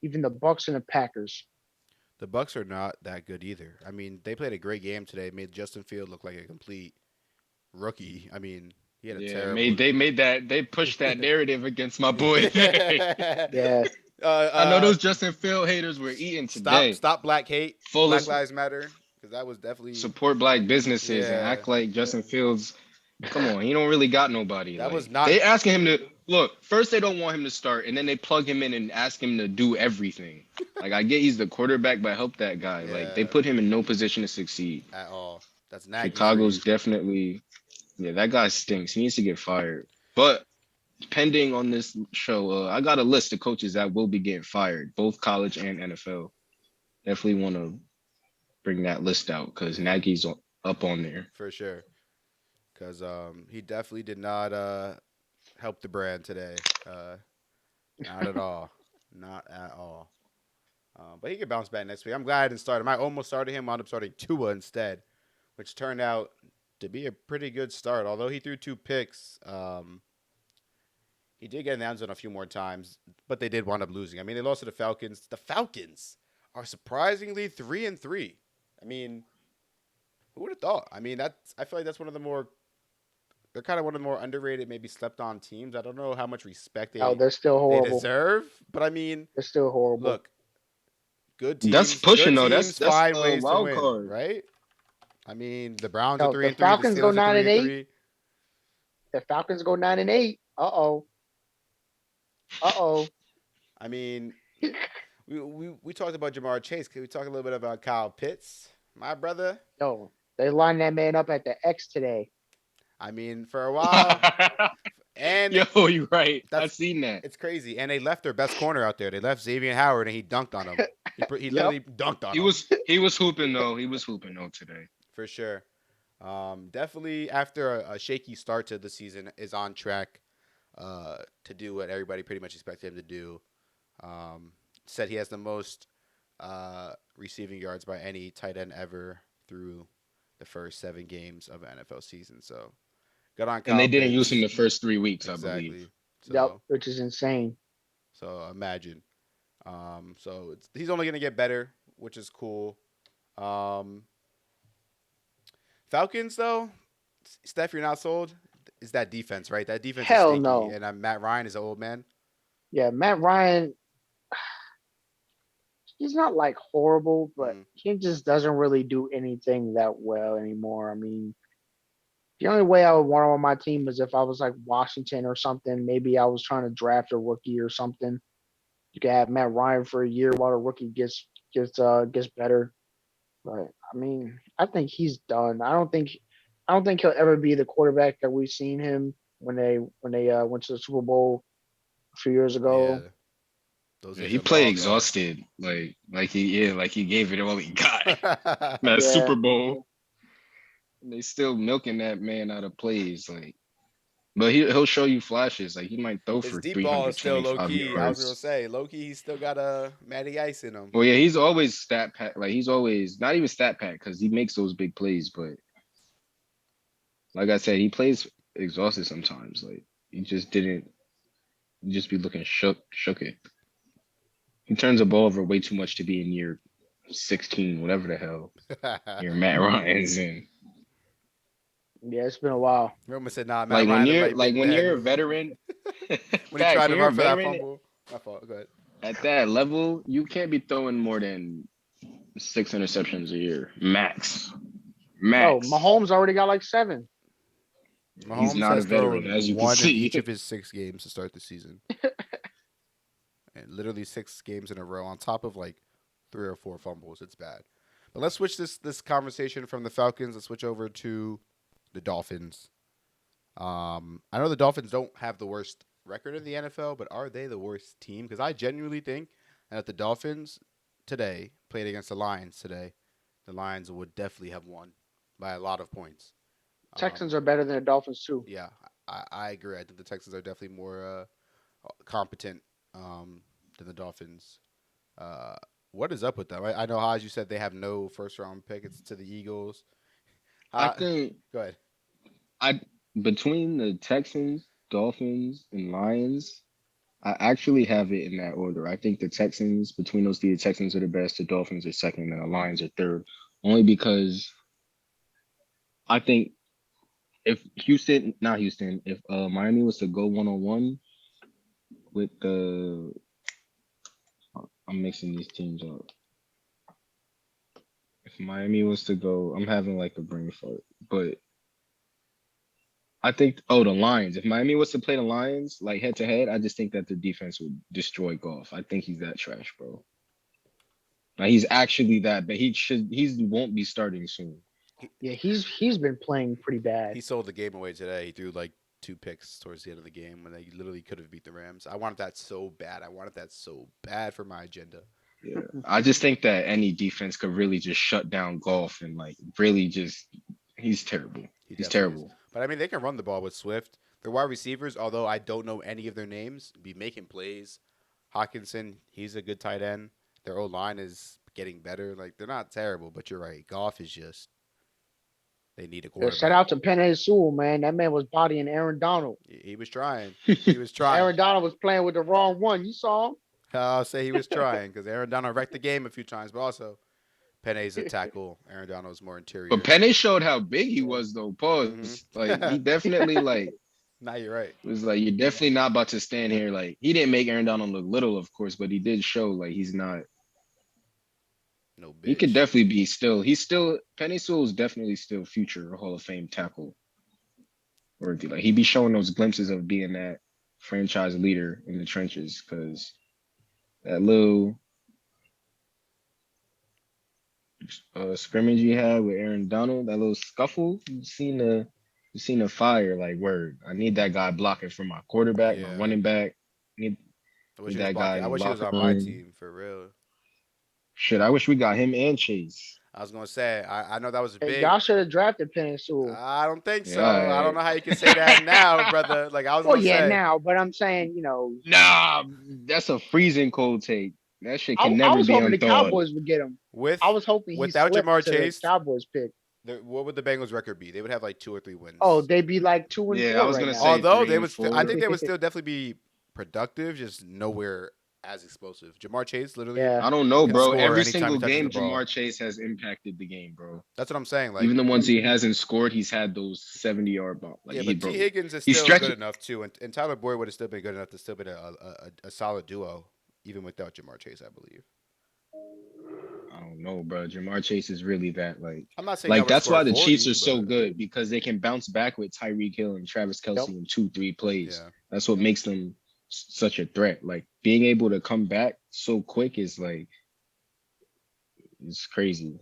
even the Bucks and the Packers. the Bucks are not that good either. I mean, they played a great game today. Made Justin Field look like a complete rookie. I mean, he had a Yeah, terrible. they pushed that narrative against my boy. Yeah, uh, I know uh, those Justin Field haters were eating stop, today. stop black hate, Full of Black Lives Matter, because that was definitely support black businesses and yeah. act like Justin Fields. Come on, he don't really got nobody. That was Like not they asking him to look. First, they don't want him to start, and then they plug him in and ask him to do everything. Like I get he's the quarterback, but help that guy. Like they yeah put him in no position to succeed. at all. That's Nagy for Chicago's you. definitely yeah. That guy stinks. He needs to get fired. But pending on this show, I got a list of coaches that will be getting fired, both college and NFL. Definitely want to bring that list out because Yeah, up on there. for sure. Because he definitely did not help the brand today. Not at all. Not at all. But he could bounce back next week. I'm glad I didn't start him. I almost started him. Wound up starting Tua instead, which turned out to be a pretty good start. Although he threw two picks, he did get in the end zone a few more times, but they did wind up losing. I mean, they lost to the Falcons. The Falcons are surprisingly 3-3. I mean, who would have thought? I mean, I feel like that's one of the more they're kind of one of the more underrated, maybe slept on teams. I don't know how much respect oh, they they're still they horrible. deserve, but I mean, They're still horrible. look, good That's teams, good pushing though. teams That's find a ways to wild win, card. right? I mean, the Browns are Yo, three the and three, the Falcons go Steelers are nine three and and eight. three. The Falcons go 9-8. Uh-oh. Uh-oh. I mean, we talked about Jamar Chase. Can we talk a little bit about Kyle Pitts, my brother? Yo, they lined that man up at the X today. I mean, for a while, and Yo, you right. I that's seen that. it's crazy. And they left their best corner out there. They left Xavier Howard, and he dunked on him. He Yep. literally dunked on He him was hooping though. He was hooping though today. for sure. Definitely after a shaky start to the season, is on track to do what everybody pretty much expected him to do. Um, Said he has the most receiving yards by any tight end ever through the first 7 games of an NFL season. So good on And Kyle they didn't use him Pitts. the first 3 weeks, I believe. Exactly. Yep. So Which is insane. imagine. So he's only gonna get better, which is cool. Um, Falcons though, Steph, you're not sold. Is that defense right? That defense is Hell stinky, no. and Matt Ryan is an old man. Yeah, Matt Ryan, he's not like horrible, but Mm, he just doesn't really do anything that well anymore. I mean, the only way I would want him on my team is if I was like Washington or something. Maybe I was trying to draft a rookie or something. You can have Matt Ryan for a year while the rookie gets better. But I mean, I think he's done. I don't think he'll ever be the quarterback that we've seen him when they went to the Super Bowl a few years yeah, ago. those Yeah, days he are played long gone. exhausted. Like he gave it all he got. That Yeah, Super Bowl. And they still milking that man out of plays. But he'll show you flashes. Like he might throw His for deep ball is still low 325 key. I was gonna yards. say low key. He's still got a Matty Ice in him. Well, yeah, he's always stat pack. Like he's always not even stat pack because he makes those big plays. But like I said, he plays exhausted sometimes. Like he just didn't. He just be looking shook it. He turns the ball over way too much to be in year 16, whatever the hell year Matt Ryan's in. yeah, it's been a while. Roman said, "Nah, Matt Ryan looked like Big When you're a Ben veteran, when he facts. tried to When you're run a for that veteran fumble." My fault. Go ahead. at that level, you can't be throwing more than 6 interceptions a year, max. No, Max. Mahomes already got like 7. He's Mahomes not a has veteran, thrown as you can one in see. each of his 6 games to start the season, and literally 6 games in a row, on top of like 3 or 4 fumbles. It's bad. But let's switch this conversation from the Falcons. Let's switch over to the Dolphins. I know the Dolphins don't have the worst record in the NFL, but are they the worst team? Because I genuinely think that the Dolphins today played against the Lions today, the Lions would definitely have won by a lot of points. Texans Um, are better than the Dolphins too. yeah, I agree. I think the Texans are definitely more competent than the Dolphins. Uh, what is up with them? I know, as you said, they have no first round pick. It's to the Eagles. I Uh, think Go ahead. I between the Texans, Dolphins, and Lions, I actually have it in that order. I think the Texans, between those three, the Texans are the best, the Dolphins are second, and the Lions are third. Only because I think if not Houston, if Miami was to go 1-on-1 with the, I'm mixing these teams up. If Miami was to go, I'm having like a brain fart, but I think, the Lions. If Miami was to play the Lions like head to head, I just think that the defense would destroy Golf. I think he's that trash, bro. Like he's actually that, but he won't be starting soon. He, Yeah, he's been playing pretty bad. he sold the game away today. He threw like two picks towards the end of the game when they literally could have beat the Rams. I wanted that so bad. I wanted that so bad for my agenda. Yeah, I just think that any defense could really just shut down Golf and like really just he's terrible. He He's definitely is. terrible. But I mean, they can run the ball with Swift. Their wide receivers, although I don't know any of their names, be making plays. Hawkinson, he's a good tight end. Their old line is getting better. Like they're not terrible, but you're right. Goff is just they need a Yeah, shout quarterback. out to Penei Sewell, man. That man was bodying Aaron Donald. He was trying. He was trying. Aaron Donald was playing with the wrong one. You saw him? I'll say he was trying because Aaron Donald wrecked the game a few times, but also Penny's a tackle. Aaron Donald's more But interior. Penny showed how big he Yeah. was though. Mm-hmm. Pause. Like he definitely like Now you're right. was like you're definitely not about to stand here. Like he didn't make Aaron Donald look little, of course, but he did show like he's not. No He could bitch. definitely be still. He's still Penny Sewell is definitely still future Hall of Fame tackle worthy. Like he'd be showing those glimpses of being that franchise leader in the trenches because that little scrimmage he had with Aaron Donald, that little scuffle, you seen the fire. Like word, I need that guy blocking for my quarterback, my Yeah. running back. Need, I wish need he was that guy blocking. in I the wish he was locker on my room. team for real. Shit, I wish we got him and Chase. I was gonna say. I know that was Hey, big. y'all should have drafted Penei Sewell. I don't think Yeah, so. I don't know how you can say that now, brother. Like I was Well, gonna yeah, say now, but I'm saying, nah, that's a freezing cold take. That shit can I never was be hoping the unthawed. Cowboys would get him. I with was hoping he without slipped Jamar to the Chase, Cowboys pick. what would the Bengals record be? They would have like 2 or 3 Oh, wins. they'd be like 2-4 Yeah, I was right gonna now. say Although three they and would, I four. think they would still definitely be productive, just nowhere as explosive. Jamar Chase literally Yeah. I don't know, can bro. score Every anytime he single touches the game, ball. Jamar Chase has impacted the game, bro. That's what I'm saying. Like, Even the ones he hasn't scored, he's had those 70-yard bomb. Like yeah, he but T broke. Higgins is He's still good stretching. enough too, and Tyler Boyd would have still been good enough to still be a solid duo, even without Jamar Chase, I believe. I don't know, bro. Jamar Chase is really that I'm not saying y'all like would have that's why scored the Chiefs 40, are so but good because they can bounce back with Tyreek Hill and Travis Yep. Kelsey in 2, 3 plays. yeah, That's what makes them such a threat. Like being able to come back so quick is like it's crazy.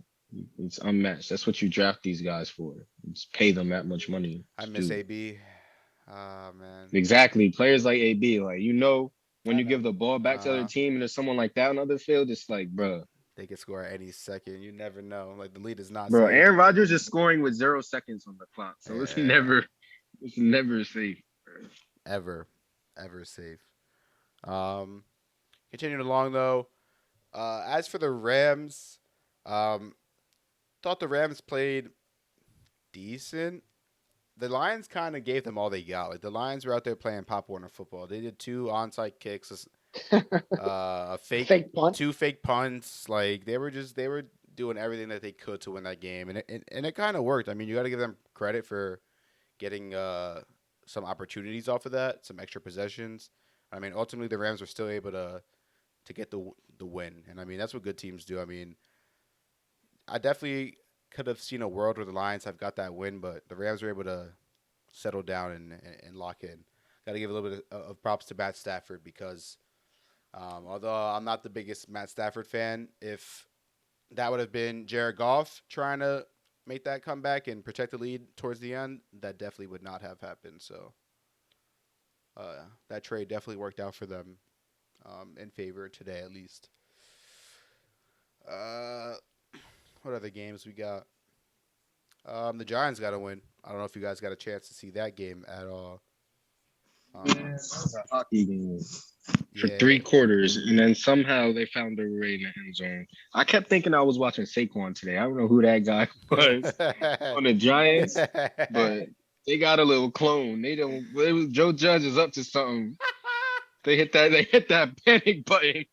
It's unmatched. That's what you draft these guys for. Just pay them that much money I to miss do. AB. Ah man, Exactly. Players like AB, like when I you know. give the ball back to the other uh, team and there's someone like that on the other field, it's like, they could score at any second. You never know. Like the lead is not bro, safe. Aaron Rodgers is scoring with 0 seconds on the clock. So Yeah, it's never safe. Bro. ever, ever safe. Um, Continuing along though. As for the Rams, um, thought the Rams played decent. The Lions kind of gave them all they got. Like the Lions were out there playing Pop Warner football. They did two onside kicks, a fake, Fake punt. two fake punts. Like they were doing everything that they could to win that game, and it kind of worked. I mean, you got to give them credit for getting some opportunities off of that, some extra possessions. I mean, ultimately the Rams were still able to get the win, and I mean that's what good teams do. I mean, I definitely could have seen a world where the Lions have got that win, but the Rams were able to settle down and lock in. Got to give a little bit of props to Matt Stafford because although I'm not the biggest Matt Stafford fan, if that would have been Jared Goff trying to make that comeback and protect the lead towards the end, that definitely would not have happened. So that trade definitely worked out for them in favor today, at least. Uh, what other games we got? The Giants got to win. I don't know if you guys got a chance to see that game at all. Man, that was a hockey game for Yeah. 3 quarters, and then somehow they found their way in the end zone. I kept thinking I was watching Saquon today. I don't know who that guy was on the Giants, but they got a little clone. They don't. It was, Joe Judge is up to something. They hit that. They hit that panic button.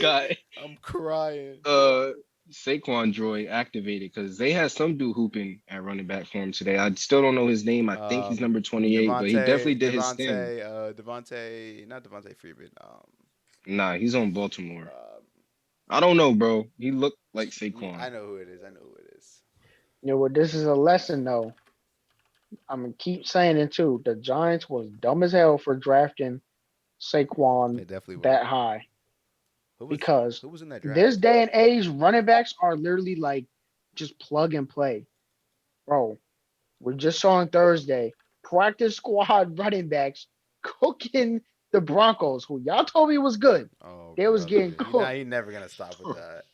Got I'm crying. uh Saquon droid activated because they had some dude hooping at running back for him today. I still don't know his name. I think he's number 28, but he definitely did his thing. Not Devontae Freeman. Nah, he's on Baltimore. Um, I don't know, bro. He looked like I Saquon. know who it is. I know who it is. You know what? This is a lesson, though. I'm gonna keep saying it too. The Giants was dumb as hell for drafting Saquon They definitely were. that high Who was because who was in that this draft? day and age, running backs are literally like just plug and play, bro. We just saw on Thursday practice squad running backs cooking the Broncos, who y'all told me was good. Oh They was getting brother, cooked, he never gonna stop with that,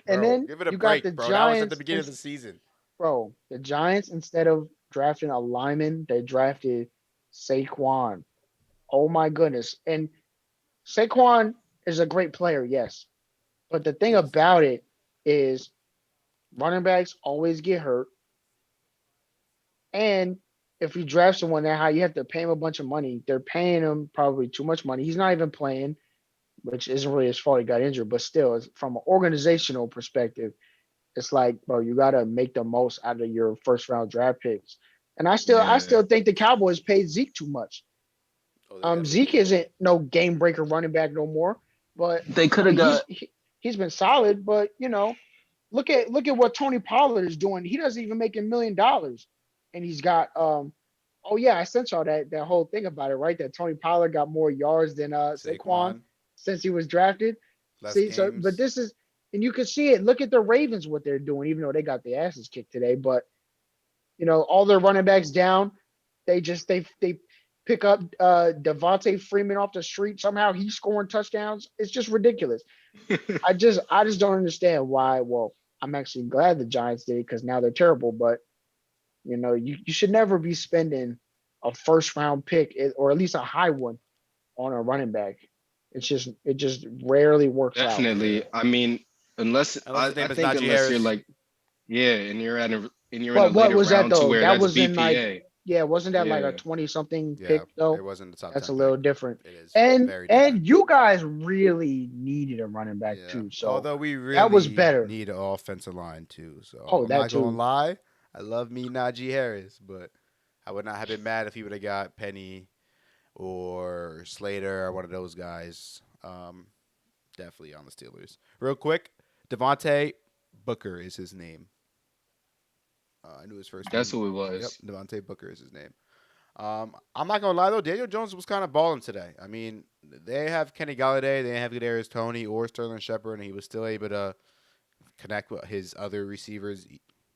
and bro. then Give it a you got the break, bro. That was at the Giants. beginning of the season. Bro, the Giants instead of drafting a lineman, they drafted Saquon. Oh my goodness. And Saquon is a great player, yes. But the thing Yes. about it is running backs always get hurt. And if you draft someone that high, you have to pay him a bunch of money. They're paying him probably too much money. He's not even playing, which isn't really his fault he got injured, but still, from an organizational perspective, it's like, bro, you gotta make the most out of your first round draft picks. And I Yeah, still think the Cowboys paid Zeke too much. Oh, they definitely Zeke did. isn't no game breaker running back no more, but they I could have mean got. he's been solid. But look at what Tony Pollard is doing. He doesn't even make $1 million, and he's got oh yeah, I sent y'all that whole thing about it, right? That Tony Pollard got more yards than Saquon Saquon, since he was drafted. less See, so but games. this is and you can see it. Look at the Ravens what they're doing, even though they got the asses kicked today. But all their running backs down. They pick up Devontae Freeman off the street. Somehow he's scoring touchdowns. It's just ridiculous. I just don't understand why. Well, I'm actually glad the Giants did it because now they're terrible. But you should never be spending a first round pick or at least a high one on a running back. It just rarely works out. Yeah, Definitely. I mean, unless unless his I name is think Najee unless you're Harris. like, yeah, and you're in a But what later was that round to though? where That that's was in like, BPA. yeah, wasn't that like a Yeah, 20 something Yeah, pick it though? wasn't the top That's a 10 pick. little different. It is And very different. and you guys really needed a running back Yeah. too. So Although we that was really better. need an offensive line too. So Oh, I'm that not gonna too. lie. I love me Najee Harris, but I would not have been mad if he would have got Penny or Slater or one of those guys. Definitely on the Steelers. Real quick, Devontae Booker is his name. I knew his first that's name. who it Yep, was. Devontae Booker is his name. I'm not gonna lie though, Daniel Jones was kind of balling today. I mean, they have Kenny Galladay, they have Kadarius Toney or Sterling Shepard, and he was still able to connect with his other receivers,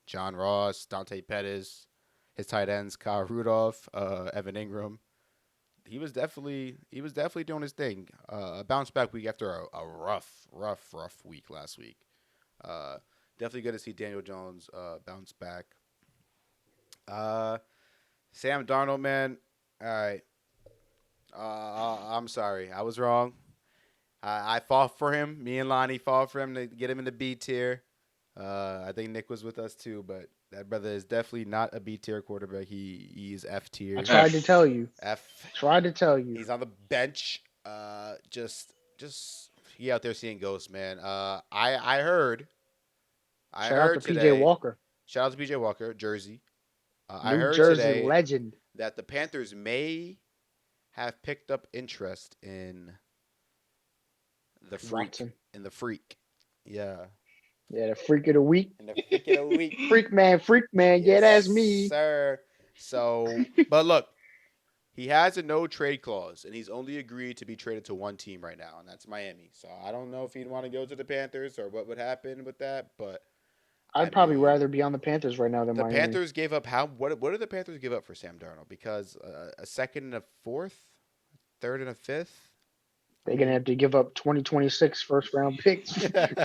John Ross, Dante Pettis, his tight ends, Kyle Rudolph, Evan Ingram. He was definitely doing his thing. A bounce back week after a rough week last week. Uh, Definitely good to see Daniel Jones bounce back. Uh, Sam Darnold, man. All right. I'm sorry. I was wrong. I fought for him. Me and Lonnie fought for him to get him in the B tier. I think Nick was with us too, but that brother is definitely not a B tier quarterback. He's F I tier. tried to F. tell you. F. Tried to tell you. He's on the bench. Just he out there seeing ghosts, man. I Shout out to heard PJ today. Walker, Shout out to PJ Walker, Jersey. I New heard Jersey today legend. that the Panthers may have picked up interest the freak Watson. in the freak. Yeah, Yeah, the freak of the week. in the freak of the week. Freak man, freak man. Yeah, Yes, that's me. sir. So, but look, he has a no trade clause, and he's only agreed to be traded to one team right now, and that's Miami. So I don't know if he'd want to go to the Panthers or what would happen with that, but I I'd probably mean, rather be on the Panthers right now than the Miami. Panthers gave up how? What did the Panthers give up for Sam Darnold? Because a second and a fourth, third and a fifth. I They're gonna mean, have to give up 2026 first round picks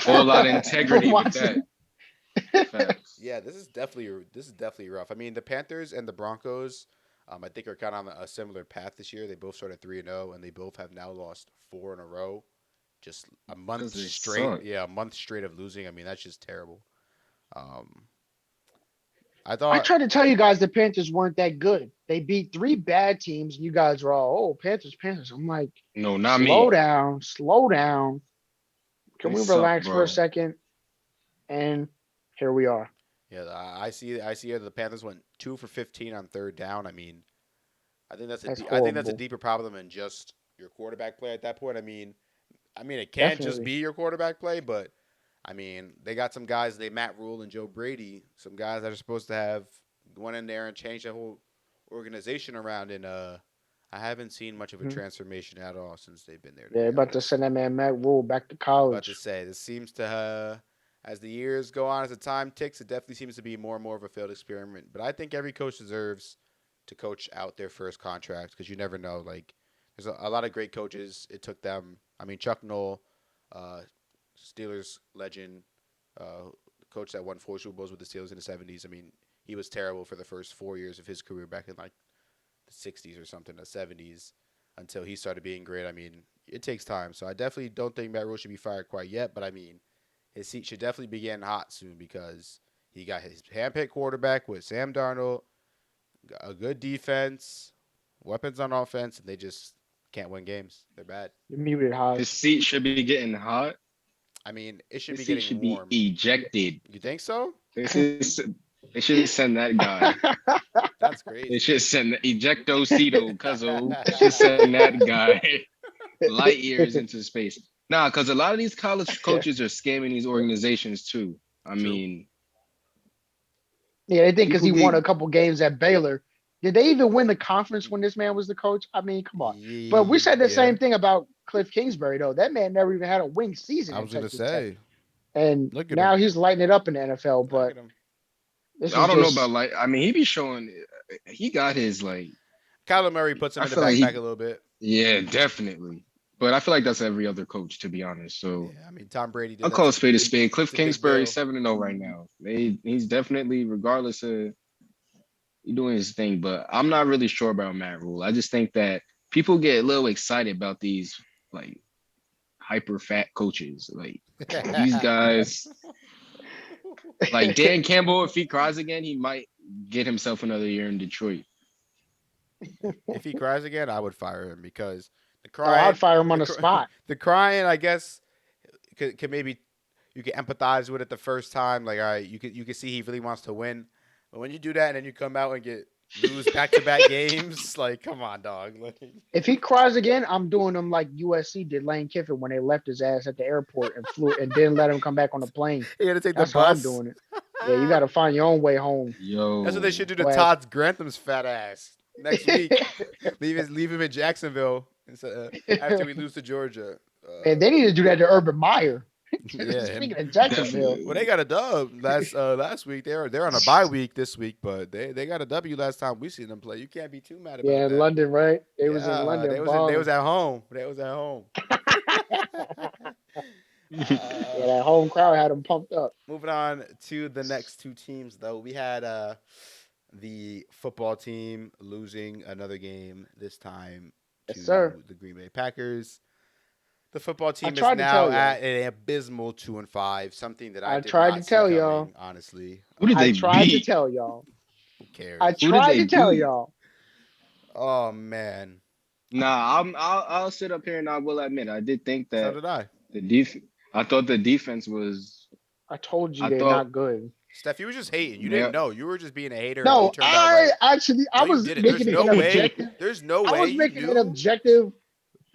Whole lot of for integrity with that. Watson. Facts. yeah, this is definitely rough. I mean, the Panthers and the Broncos. I think are kind of on a similar path this year. They both started 3-0, and they both have now lost four in a row. Just a month because they straight. suck. Yeah, a month straight of losing. I mean, that's just terrible. Um, I I thought tried to tell you guys the Panthers weren't that good. They beat three bad teams, and you guys were all, "Oh, Panthers, Panthers." I'm like, No, not slow me. down, slow down. Can They we suck, relax for a bro. second? And here we are. yeah, I see here the Panthers went 2 for 15 on third down. I mean, That's I think that's a horrible. deeper problem than just your quarterback play at that point. I mean, it can't just Definitely. be your quarterback play, but I mean, they got some guys. They Matt Rule and Joe Brady, some guys that are supposed to have went in there and changed the whole organization around. And I haven't seen much of a Mhm. transformation at all since they've been there. To Yeah, be about to honest, send that man Matt Rule back to about to college. say this seems to as the years go on, as the time ticks, it definitely seems to be more and more of a failed experiment. But I think every coach deserves to coach out their first contract because you never know. Like, there's a lot of great coaches. It took them. I mean, Chuck Noll, uh, Steelers legend, coach that won 4 Super Bowls with the Steelers in the '70s. I mean, he was terrible for the first 4 years of his career back in like the '60s or something, the '70s, until he started being great. I mean, it takes time. So I definitely don't think Matt Rule should be fired quite yet. But I mean, his seat should definitely be getting hot soon because he got his handpicked quarterback with Sam Darnold, a good defense, weapons on offense, and they just can't win games. They're bad. You're muted, His Haas. seat should be getting hot. I mean, it should His be seat getting should be warm. ejected. You think so? This is they should send that guy. That's They crazy. should send ejecto Cedo, cuzzo. They should send that guy light years into space. Nah, because a lot of these college coaches are scamming these organizations too. I True. mean, Yeah, they think because people he won get a couple games at Baylor. Did they even win the conference when this man was the coach? I mean, come on. But we said the Yeah. same thing about Cliff Kingsbury, though. That man never even had a wing season I in was gonna Texas Tech. say, And look at now him. he's lighting it up in the NFL. Look But at him. this I is don't know about just, like I mean he be showing he got his like Kyler Murray puts him I in the feel like backpack a he little bit. yeah definitely. But I feel like that's every other coach to be honest. So Yeah, I mean Tom Brady did I'll that call a to. spade a spade. Cliff It's a big Kingsbury deal. 7-0 right now. He's definitely regardless of he doing his thing, but I'm not really sure about Matt Rule. I just think that people get a little excited about these like hyper fat coaches. Like these guys, like Dan Campbell, if he cries again, he might get himself another year in Detroit. If he cries again, I would fire him because the oh, I'd crying, fire him on the the spot. the crying, I guess, could maybe you can empathize with it the first time. Like, all right, you can see he really wants to win, but when you do that and then you come out and get lose back to back games, like, come on, dog. Like, If he cries again, I'm doing him like USC did Lane Kiffin when they left his ass at the airport and flew and didn't let him come back on the plane. he had to take the That's how I'm bus. doing it. Yeah, you got to find your own way home. That's what they should Yo, do to Your ass. Todd Grantham's fat ass next week. Leave him in Jacksonville after we lose to Georgia. Man, they need to do that to Urban Meyer. Yeah, Speaking him. of Jacksonville, Well, they definitely. got a dub last week. They're on a bye week this week, but they got a W last time we seen them play. You can't be too mad yeah, about in that. London, right? They was in Yeah, London they was balling. at home. They was at home. Yeah, uh, that home crowd had them pumped up. moving on to the next two teams, though, we had the football team losing another game this time Yes, sir. to the Green Bay Packers. The football I team is tried to now tell at y'all. an abysmal 2-5, something that I I did tried to not see tell y'all. coming. Honestly, Who did I they tried to beat? tell y'all. who I cares? Who did tried they to tell beat? y'all. Oh man, Nah, I'll sit up here and I will admit I did think so that did I. the def I thought the defense was I told you I they're thought not good. Steph, you were just hating. You didn't they know. You were just being a hater, and you No, turned out I right. actually I No, you was didn't. There's making an no way. objective. There's no I way was you making an knew. objective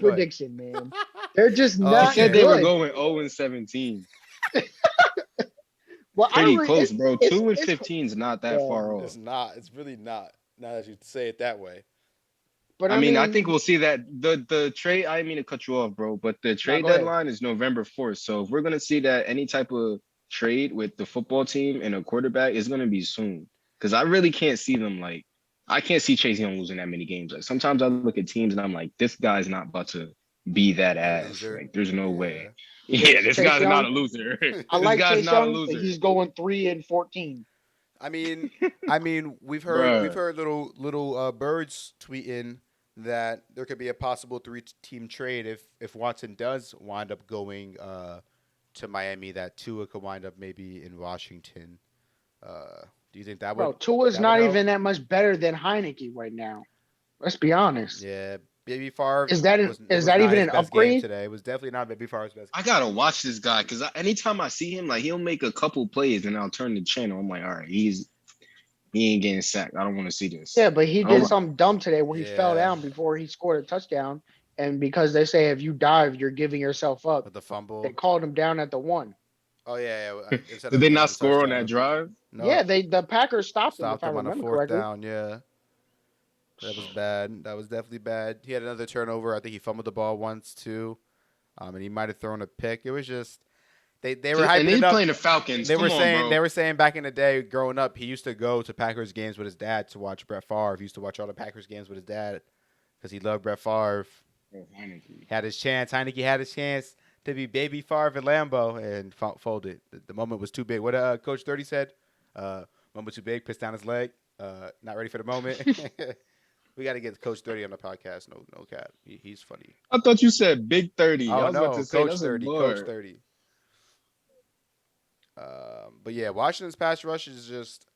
Go ahead. prediction, man. They're just they not said Okay. they were good. going 0 and 17. Well, I don't Pretty really. close, bro. It's 2 and it's 15 is not that yeah, far It's off. not. It's really not. Now that you say it that way. but I I mean, I think mean, we'll see that the trade. I didn't mean to cut you off, bro, but the no, trade go ahead. deadline is November 4th. So if we're gonna see that any type of trade with the football team and a quarterback is gonna be soon. Because I really can't see them like I can't see Chase Young losing that many games. Like sometimes I look at teams and I'm like, this guy's not about to be that A ass. loser. Like, there's no way. Yeah. Yeah, Because this Chase guy's not Young, a loser. I This like guy's Chase not a Young, but loser. he's going 3-14. I mean, we've Bruh. heard little birds tweeting that there could be a possible three-team trade if Watson does wind up going to Miami. That Tua could wind up maybe in Washington. Do you think Bro, Tua's that would not help? even that much better than Heineke right now. Let's be honest. Yeah, Baby Favre Is was that not even his an best game upgrade? today. It was definitely not Baby Favre's best. I gotta watch this guy because anytime I see him, like he'll make a couple plays and I'll turn the channel. I'm like, all right, he ain't getting sacked. I don't want to see this. Yeah, but he I did don't. something dumb today where he fell Yeah, down before he scored a touchdown. And because they say if you dive, you're giving yourself up, with the they fumble. called him down at the one. Oh yeah, yeah. Instead Did of they giving not him a score on that touchdown. drive? Yeah, No, the Packers stopped him if stopped I him on a remember fourth correctly. down. Yeah, that was bad. That was definitely bad. He had another turnover. I think he fumbled the ball once too. And he might have thrown a pick. It was just they were And hyping they it up. playing the Falcons. Come on, They bro. were saying back in the day, growing up, he used to go to Packers games with his dad to watch Brett Favre. He used to watch all the Packers games with his dad because he loved Brett Favre. Oh, Heineke. Had his chance. Heineke had his chance to be Baby Favre at Lambeau and folded. The moment was too big. What Coach 30 said? Uh, moment too big. Pissed down his leg. Not ready for the moment. We got to get Coach 30 on the podcast. No, no cap. He's funny. I thought you said Big 30. I Oh was about no, to say Coach that's a 30. Coach bar. 30. But yeah, Washington's pass rush is just.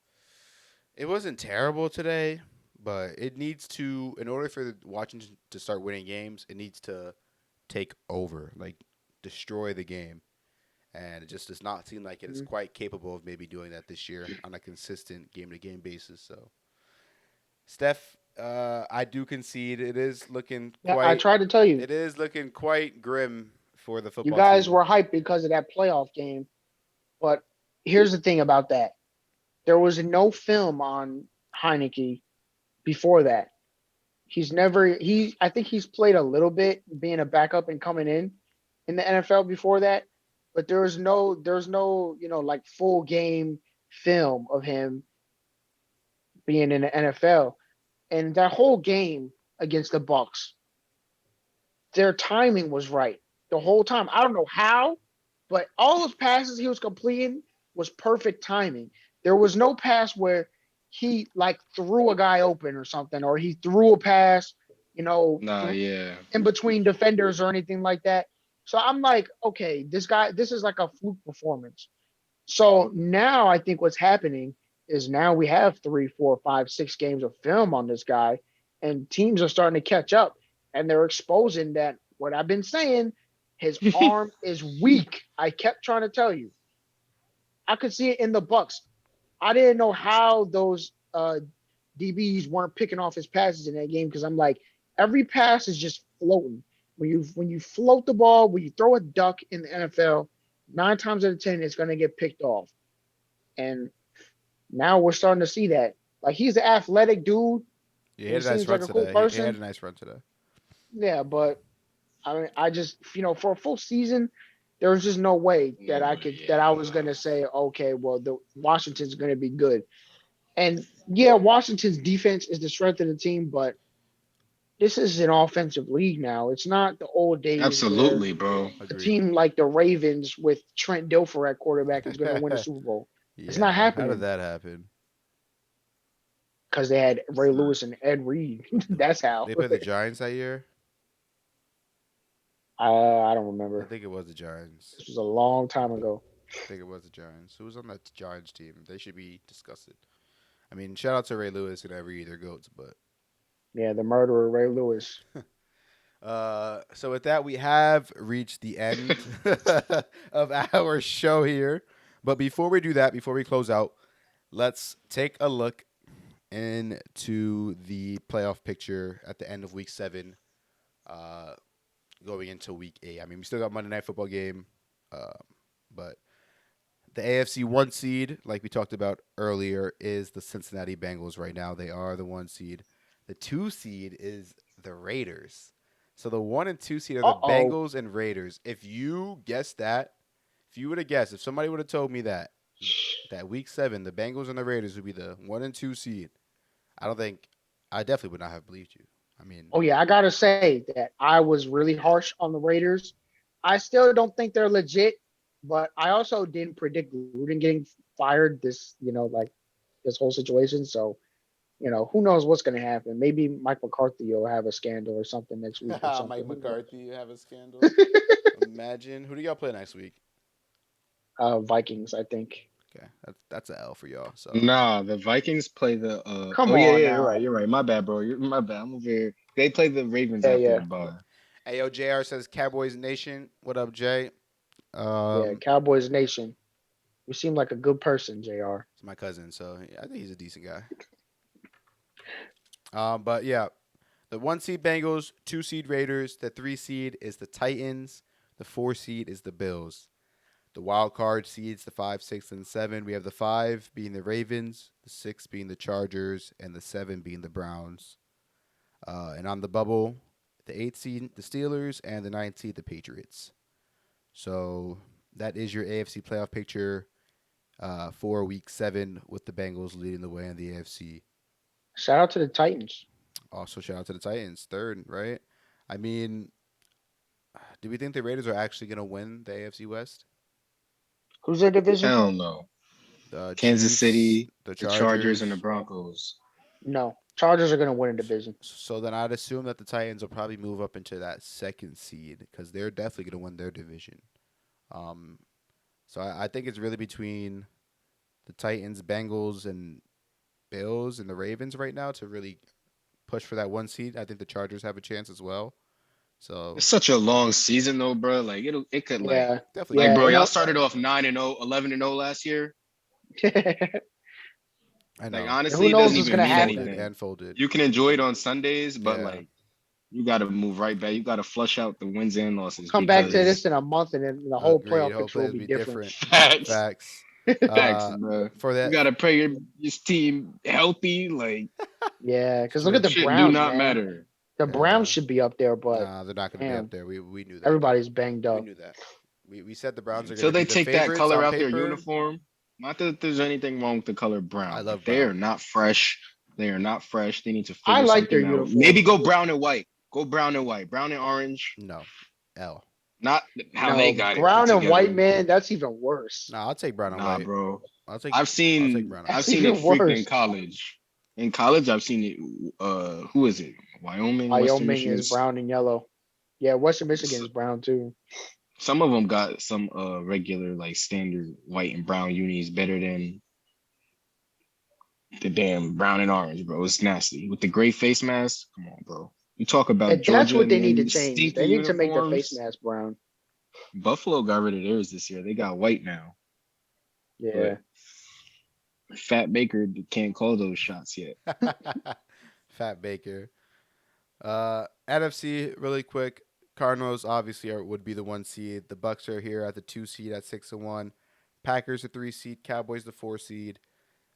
It wasn't terrible today, but it needs to. In order for Washington to start winning games, it needs to take over, like destroy the game. And it just does not seem like it is quite capable of maybe doing that this year on a consistent game to game basis. So, Steph, I do concede Yeah, I tried to tell you, it is looking quite grim for the you football guys team. were hyped because of that playoff game. But here's the thing about that: there was no film on Heineke before that. He's never he. I think he's played a little bit being a backup and coming in the NFL before that, but there's no like full game film of him being in the NFL. And that whole game against the Bucks, their timing was right the whole time. I don't know how, but all those passes he was completing was perfect timing. There was no pass where he like threw a guy open or something, or he threw a pass, Nah, yeah. in between defenders or anything like that. So I'm like, okay, this is like a fluke performance. So now I think what's happening is now we have 3, 4, 5, 6 games of film on this guy, and teams are starting to catch up, and they're exposing that what I've been saying, his arm is weak. I kept trying to tell you. I could see it in the Bucks. I didn't know how those DBs weren't picking off his passes in that game because I'm like, every pass is just floating. When you float the ball, when you throw a duck in the NFL, 9 times out of 10, it's gonna get picked off. And now we're starting to see that. Like he's an athletic dude, Yeah, he and he had a nice seems run like a cool today. He had person. a nice run today. Yeah, but I mean, I just for a full season, there was just no way that I was gonna say, okay, well, the Washington's gonna be good. And yeah, Washington's defense is the strength of the team, but this is an offensive league now. It's not the old days where Absolutely, bro. a Agreed. team like the Ravens with Trent Dilfer at quarterback is going to win a Super Bowl. It's not Yeah, how did happening that happen? because they had It's Ray not. Lewis and Ed Reed. That's how. They played the Giants that year. I don't I remember. think it was the Giants. This was a long time ago. I think it was the Giants. Who was on that Giants team? They should be disgusted. I mean, shout out to Ray Lewis and every either goats, but Yeah, the murderer Ray Lewis. so with that, we have reached the end of our show here. But before we do that, before we close out, let's take a look into the playoff picture at the end of Week 7, uh, going into Week 8. I mean, we still got Monday Night Football game, uh, but the AFC 1 seed, like we talked about earlier, is the Cincinnati Bengals right now. They are the 1 seed. The 2 seed is the Raiders. So the 1 and 2 seed are the Uh oh. Bengals and Raiders. If you guessed that, if you would have guessed, if somebody would have told me that Week 7, the Bengals and the Raiders would be the 1 and 2 seed, I don't think I definitely would not have believed you. I mean, Oh yeah, I gotta say that I was really harsh on the Raiders. I still don't think they're legit, but I also didn't predict Gruden getting fired. This, like this whole situation. So who knows what's going to happen? Maybe Mike McCarthy will have a scandal or something next week or something. Mike Who knows? McCarthy have a scandal. Imagine. Who do y'all play next week? Vikings, I think. Okay, that's a L for y'all. So Nah, the Vikings play the Come oh yeah, on yeah, now. you're right. My bad, bro. My bad. I'm over here. They play the Ravens Yeah, after yeah, the bye. hey, yo, Jr. says Cowboys Nation. What up, Jay? yeah. Um, Cowboys Nation. You seem like a good person, Jr. it's my cousin, so yeah, I think he's a decent guy. But yeah, the 1 seed Bengals, 2 seed Raiders, the 3 seed is the Titans, the 4 seed is the Bills. The wild card seeds the 5, 6, and 7. We have the 5 being the Ravens, the 6 being the Chargers, and the 7 being the Browns. And on the bubble, the 8 seed the Steelers and the 9 seed the Patriots. So that is your AFC playoff picture for Week 7 with the Bengals leading the way in the AFC. Shout out to the Titans. Also, shout out to the Titans, third, right? I mean, do we think the Raiders are actually going to win the AFC West? Who's their division? Hell no. The Kansas Chiefs, City, the the Chargers, and the Chargers. Broncos. No, Chargers are going to win a division. So then I'd assume that the Titans will probably move up into that 2nd seed because they're definitely going to win their division. Um, so I think it's really between the Titans, Bengals, and Bills and the Ravens right now to really push for that 1 seed. I think the Chargers have a chance as well. So It's such a long season though, bro. Like it could Yeah, definitely like yeah. bro, get. y'all started off 9-0, 11-0 last year. And I Like know. who honestly, it knows doesn't what's even going to mean happen? Folded anything. and folded. You can enjoy it on Sundays, but Yeah, like you got to move right back. You got to flush out the wins and losses Come back to agreed. this because in a month, and then the whole Agreed. playoff picture Hopefully will it'll be be different. different. facts, Facts. facts, Uh, bro. for You that, got to pray your team healthy. Like Yeah, it's because look at true. the shit do Browns, not man. matter. The Browns Yeah. should be up there, but Nah, they're not going to be up damn, there. We knew that. everybody's banged We up. knew that. We said the Browns are going Until to be they the take that favorites color on out their paper. uniform, not that there's anything wrong with the color I brown, but love they brown. are not fresh. They are not fresh. They need to I figure like their something out. Maybe uniforms. go brown and white. Go brown and white. Brown and orange. No, L. Not how they No, got it put brown and white, together. man, that's even worse. Nah, I'll take brown and Nah, white. bro. I'll take I've I'll take seen brown and I've That's white. seen it even freaked in worse. college. In college, I've seen it. Who is it? Wyoming, Western Wyoming Michigan. is brown and yellow. Yeah, Western Michigan is brown too. Some of them got some regular like standard white and brown unis better than the damn brown and orange, bro. It's nasty with the gray face mask. Come on, bro. You talk about And that's Georgia what and they need to them change. stinky They need to make their face uniforms. mask brown. Buffalo got rid of theirs this year. They got white now, but Yeah. Fat Baker can't call those shots yet. Fat Baker. NFC really quick. Cardinals obviously would be the 1 seed. The Bucks are here at the 2 seed at 6-1. Packers the 3 seed. Cowboys the 4 seed.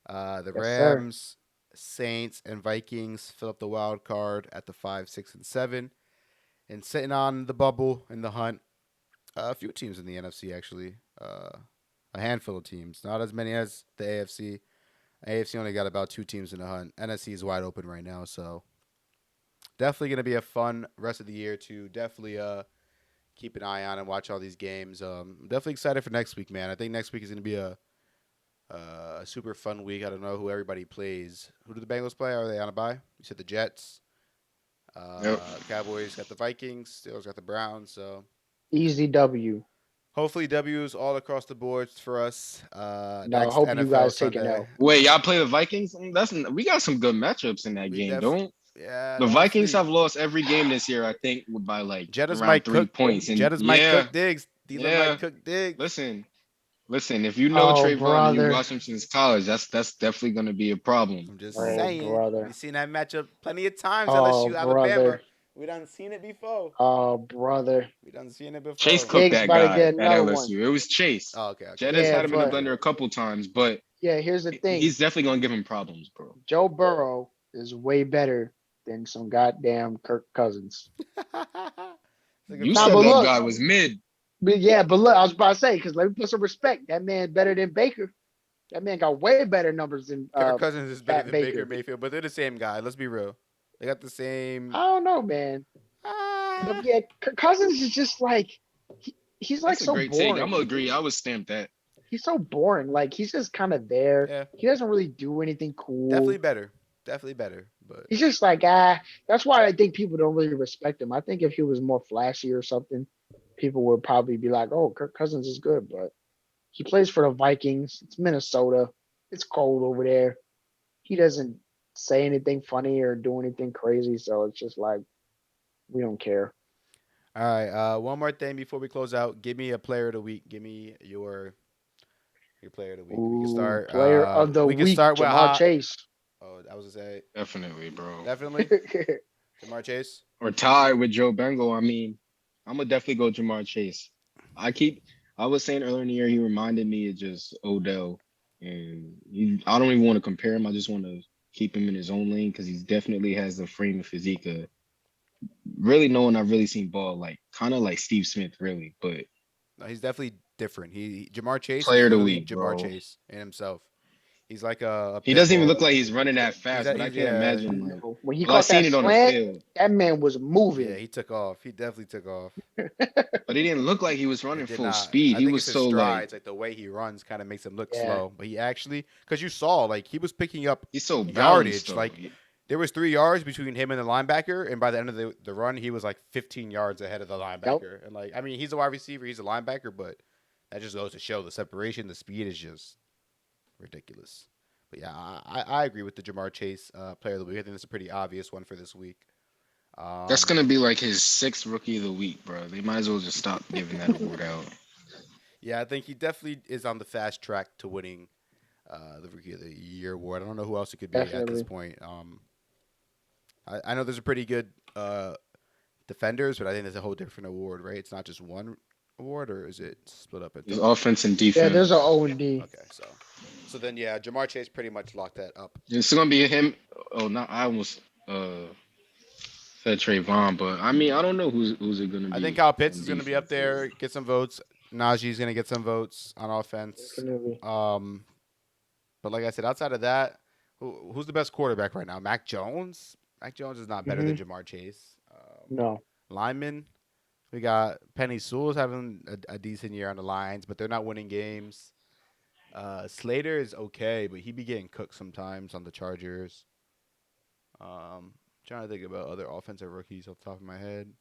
The Yes, sir. Rams, Saints, and Vikings fill up the wild card at the 5, 6, and 7. And sitting on the bubble in the hunt, a few teams in the NFC actually. A handful of teams, not as many as the AFC. AFC only got about 2 teams in the hunt. NFC is wide open right now, so definitely going to be a fun rest of the year to definitely keep an eye on and watch all these games. I'm definitely excited for next week, man. I think next week is going to be a super fun week. I don't know who everybody plays. Who do the Bengals play? Are they on a bye? You said the Jets. Yep. Cowboys got the Vikings. Steelers got the Browns. So Easy W. hopefully W's all across the boards for us. No, I Next hope you NFL guys take an Sunday. L. Wait, y'all play the Vikings? That's we got some good matchups in that We game. def Don't Yeah, the don't Vikings sleep. have lost every game this year? I think by like Jettas around might 3 points. And Jettas might yeah, cook Diggs. Thielen might yeah. cook Diggs. Listen, listen. If you know Oh, Trayvon and you brother. watch him since college, that's definitely going to be a problem. I'm just Oh, saying. brother. We've seen that matchup plenty of times. Oh, LSU, Alabama. brother. We done seen it before. Oh, brother. We done seen it Chase before. cooked Diggs that about to guy get at another one. LSU. It was Chase. Oh, okay, okay. Jettis Yeah, had him in the but blender a couple times, but yeah, here's the thing. he's definitely going to give him problems, bro. Joe Burrow is way better than some goddamn Kirk Cousins. It's a good You Nah, said but point. that look, guy was mid. but look, I was about to say, because let me put some respect. That man better than Baker. That man got way better numbers than Kirk Cousins is better Fat than Baker Baker. Mayfield, but they're the same guy. Let's be real. They got the same. I don't know, man. But Ah, yeah, Cousins is just like he's like That's a so great take. I'm boring. gonna agree. I would stamp that. he's so boring. Like he's just kind of there. Yeah, He doesn't really do anything definitely cool. better. Definitely better. But He's just like That's why I think people don't really respect him. I think if he was more flashy or something, people would probably be like, "Oh, Kirk Cousins is good," but he plays for the Vikings. It's Minnesota. It's cold over there. He doesn't say anything funny or do anything crazy, so it's just like we don't care. all right, one more thing before we close out. Give me a player of the week. Give me your player of the week. We can Ooh, start. player of the We can week, start with Jamar hot. Chase. Oh, I was gonna say Definitely, bro. definitely Jamar Chase. Or tied with Joe Bengal. I mean, I'm gonna definitely go Jamar Chase. I keep. I was saying earlier in the year he reminded me of just Odell, and I don't even want to compare him. I just want to keep him in his own lane because he definitely has the frame of physique. Really, no one I've really seen ball like kind of like Steve Smith, really. But No, he's definitely different. Jamar Chase is player of the literally week, Jamar bro. Chase in himself. He's like a He pit doesn't even bull. look like he's running that He's fast, that but I he's can't yeah I imagine like. know. When he Well, I caught seen that it on the slant, field, that man was yeah moving. he took off. He definitely took off. but he didn't look like he was He running did full not. speed. I He think was it's his so like strides, like the way he runs, kind of makes him look Yeah. slow. But he actually, because you saw, like he was picking up he's so balanced yardage. though. Like there was 3 yards between him and the linebacker, and by the end of the run, he was like 15 yards ahead of the Yep. linebacker. And like, I mean, he's a wide receiver, he's a linebacker, but that just goes to show the separation, the speed is just ridiculous. But yeah, I agree with the Jamar Chase player of the week. I think that's a pretty obvious one for this week. That's Um, gonna be like his sixth rookie of the week, bro. They might as well just stop giving that award out. yeah, I think he definitely is on the fast track to winning the Rookie of the Year award. I don't know who else it could be at this Definitely. point. I know there's a pretty good defenders, but I think there's a whole different award, right? It's not just one award, or is it split up His into? offense and Yeah, there's an defense. O and D. Okay, so then yeah, Jamar Chase pretty much locked that up. It's gonna be him. Oh, not I almost said Trayvon, but I mean I don't know who's it gonna I think be Kyle Pitts on is going to be up defense. there, get some votes. Najee's going to get some votes on offense. Definitely. Um, but like I said, outside of that, who's the best quarterback right now? Mac Jones. Mac Jones is not better than Hmm. Jamar Chase. No. Lineman, we got Penny Sewell's having a decent year on the lines, but they're not winning games. Slater is okay, but he be getting cooked sometimes on the Chargers. Trying to think about other offensive rookies off the top of my head.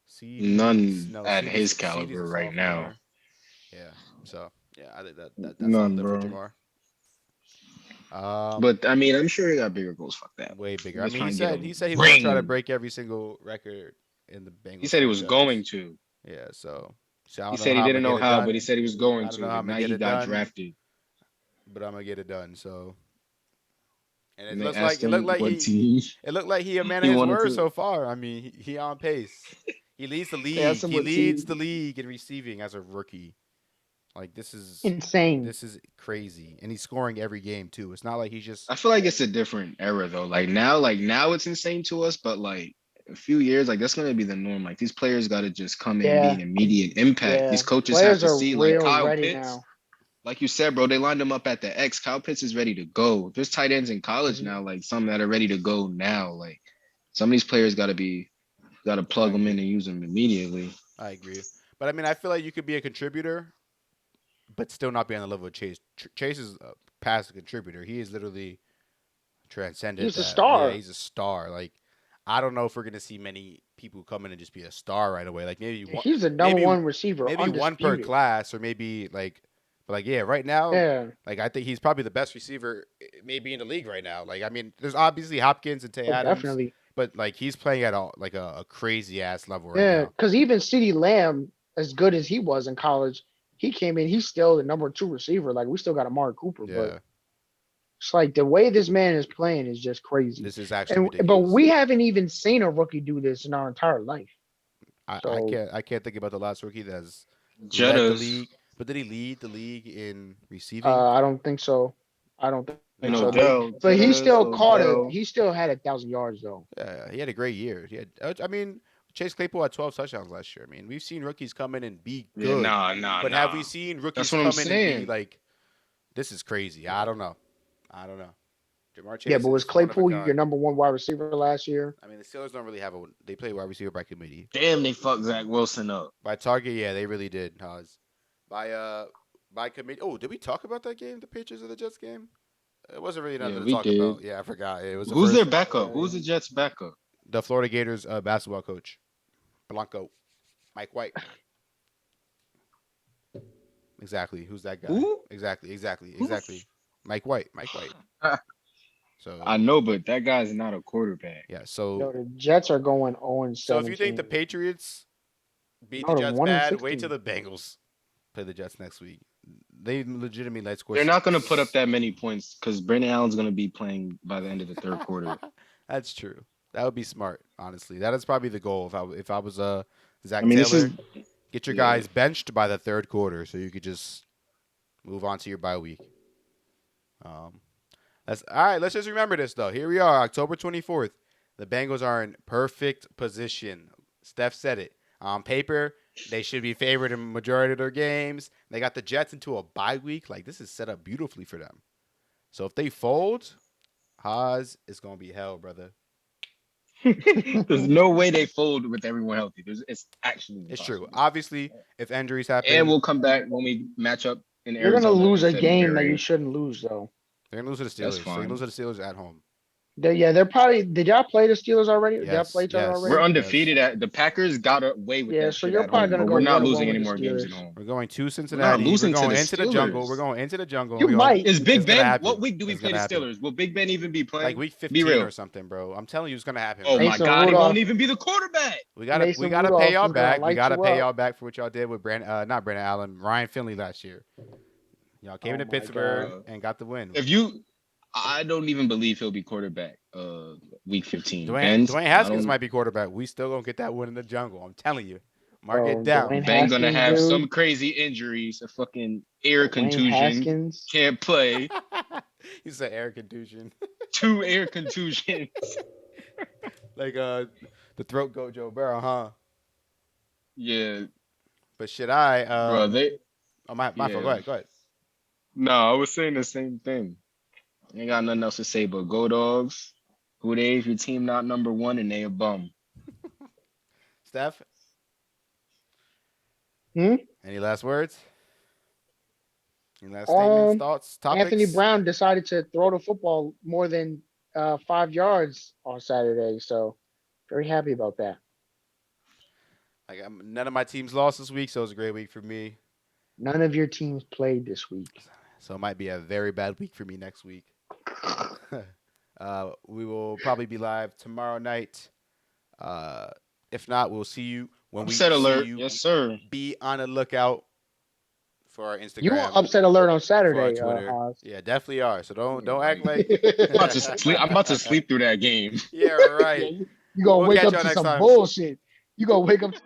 CD's None no at his CD's a caliber right now. sophomore. Yeah, so yeah, I think that settles None, it for bro. Jamar. Um, But I mean, I'm sure he got bigger goals. Fuck that. way bigger. I'm I just mean, trying to get he a said he was gonna try to ring. break every single record in the He Bengals said he was going franchise. to. Yeah, so I He don't know said he how I'm gonna didn't know get it how, but he done. said he was going I don't know to. how But I'm gonna now get he it got done, drafted, but I'm gonna get it done. So, and and they asked him what team it looked like he a man he of his wanted word to. so far. I mean, he on pace. He leads the They have league. some He what leads team. the league in receiving as a rookie. Like Insane. this is crazy, and he's scoring every game too. It's not like he's just I feel like it's a different era though. Like now it's insane to us, but like a few years, like that's gonna be the norm. Like these players got to just come in and be Yeah. an immediate impact. These Yeah. coaches have Players to are see like real Kyle ready Pitts. now. Like you said, bro, they lined him up at the X. Kyle Pitts is ready to go. There's tight ends in college Hmm. now, like some that are ready to go now. Like some of these players got to I plug them in agree. and use them immediately. I agree. But I mean, I feel like you could be a contributor, but still not be on the level of Chase. Chase is a past contributor. He is literally transcended He's a that. Yeah, star. he's a star. Like I don't know if we're gonna see many people come in and just be a star right away. Like He's the number maybe one receiver, maybe one per undisputed. class, or maybe like, but like yeah, right now, Yeah. like I think he's probably the best receiver maybe in the league right now. Like I mean, there's obviously Hopkins and Tay Oh, Adams, definitely. but like he's playing at a crazy ass level right Yeah. now. Because even CeeDee Lamb, as good as he was in college, he came in. He's still the number two receiver. Like we still got Amari Cooper, but Yeah, it's like the way this man is playing is just crazy. this is actually And but ridiculous. we haven't even seen a rookie do this in our entire life. So I can't think about the last rookie that's led the Jettas league. But did he lead the league in receiving? I don't think so. I don't think and so. Nah. Odell, But he Jettas, still caught a. Odell. He still had 1,000 yards though. Yeah, he had a great year. He had, I mean, Chase Claypool had 12 touchdowns last year. I mean, we've seen rookies come in and be Yeah, good, nah, but have we nah. seen That's rookies what I'm come in and be saying. like, this is crazy? I don't know. I don't know. Jamar Yeah, Chase but was is one of a Claypool your kind. number one wide receiver last year? I mean, the Steelers don't really have a. They play wide receiver by committee. Damn, they fucked Zach Wilson up. By target, yeah, they really did. By by committee. Oh, did we talk about that game? The Patriots of the Jets game? It wasn't really Yeah, nothing to we talk did. about. Yeah, I forgot. It was the Who's their first. backup? Who's the Jets' backup? The Florida Gators basketball coach, Blanco, Mike White. Exactly. Who's that guy? Who? Who? Exactly. Mike White. Mike White. I So know, but that guy's not a quarterback. yeah. Yo, the Jets are going 0 and So if you think 17. the Patriots beat the No, they're Jets 1 and bad, wait till 16. the Bengals play the Jets next week. They legitimately let score. They're not going to put up that many points because Brandon Allen's going to be playing by the end of the third quarter. That's true. That would be smart, honestly. That is probably the goal. If I was I Zach mean, this is Taylor, get your yeah. guys benched by the third quarter so you could just move on to your bye week. Um, that's all right. Let's just remember this though. Here we are, October 24th. The Bengals are in perfect position. Steph said it. On paper, they should be favored in majority of their games. They got the Jets into a bye week. Like this is set up beautifully for them. So if they fold, Haas is gonna be hell, brother. There's no way they fold with everyone healthy. It's actually It's true. impossible. Obviously, if injuries And happen, we'll come back when we match up in You're gonna Arizona lose in a game that you February. shouldn't lose, though. they're gonna lose to the That's Steelers. They're gonna fine. lose to the Steelers at home. They're probably. Did y'all play the Steelers already? Did y'all play Yes, each other yes, We're already? yes. undefeated at the Packers got away with Yeah, that so shit you're at probably home, gonna but go we're not 1-1 losing with any the more games at Steelers. home. We're going to We're not Cincinnati. We're losing to going the into the jungle. We're Steelers. going into the jungle. You might. Is It's Big gonna Ben? What happen. week do we It's play gonna the happen. Steelers? Will Big Ben even be Like playing? week Be 15 real. or something, bro. I'm telling you, it's gonna happen, Oh bro. my Mason God, he won't Rudolph. even be the quarterback. We Mason gotta pay Rudolph y'all is gonna back. We light gotta you pay up. y'all back for what y'all did with not Brandon Allen, Ryan Finley last year. Y'all came Oh into my Pittsburgh God. Uh, and got the win. if you, I don't even believe he'll be quarterback. Week 15. Dwayne I Haskins don't. might be quarterback. We still gonna get that win in the jungle. I'm telling you. Mark it Bro, down. Dwayne Ben gonna Haskins, have some dude. crazy injuries, a fucking ear Dwayne contusion, Haskins. can't play, He said air contusion. 2 ear contusions. Like the throat goat Joe Burrow, huh? Yeah, But should bro. They oh my fault. Go yeah. ahead, go ahead. No, I was saying the same thing. Ain't got nothing else to say but go dogs. Who they? If your team not number one and they a bum. Steph, Hmm? any last words? Any last statements, Um, thoughts, Anthony topics? Brown decided to throw the football more than 5 yards on Saturday, so very happy about that. Like none of my teams lost this week, so it was a great week for me. None of your teams played this week. So it might be a very bad week for me next week. We will probably be live tomorrow night. Uh, if not, we'll see you when we Upset see alert. you. Yes, sir. Be on the lookout for our You were Instagram, upset alert on for our Saturday, Twitter. Haas. Yeah, definitely are. So don't act Like, like. I'm about to sleep. I'm about to sleep through that game. Yeah, Yeah, right. you gonna We'll wake catch up y'all to next some time. bullshit. You gonna wake up to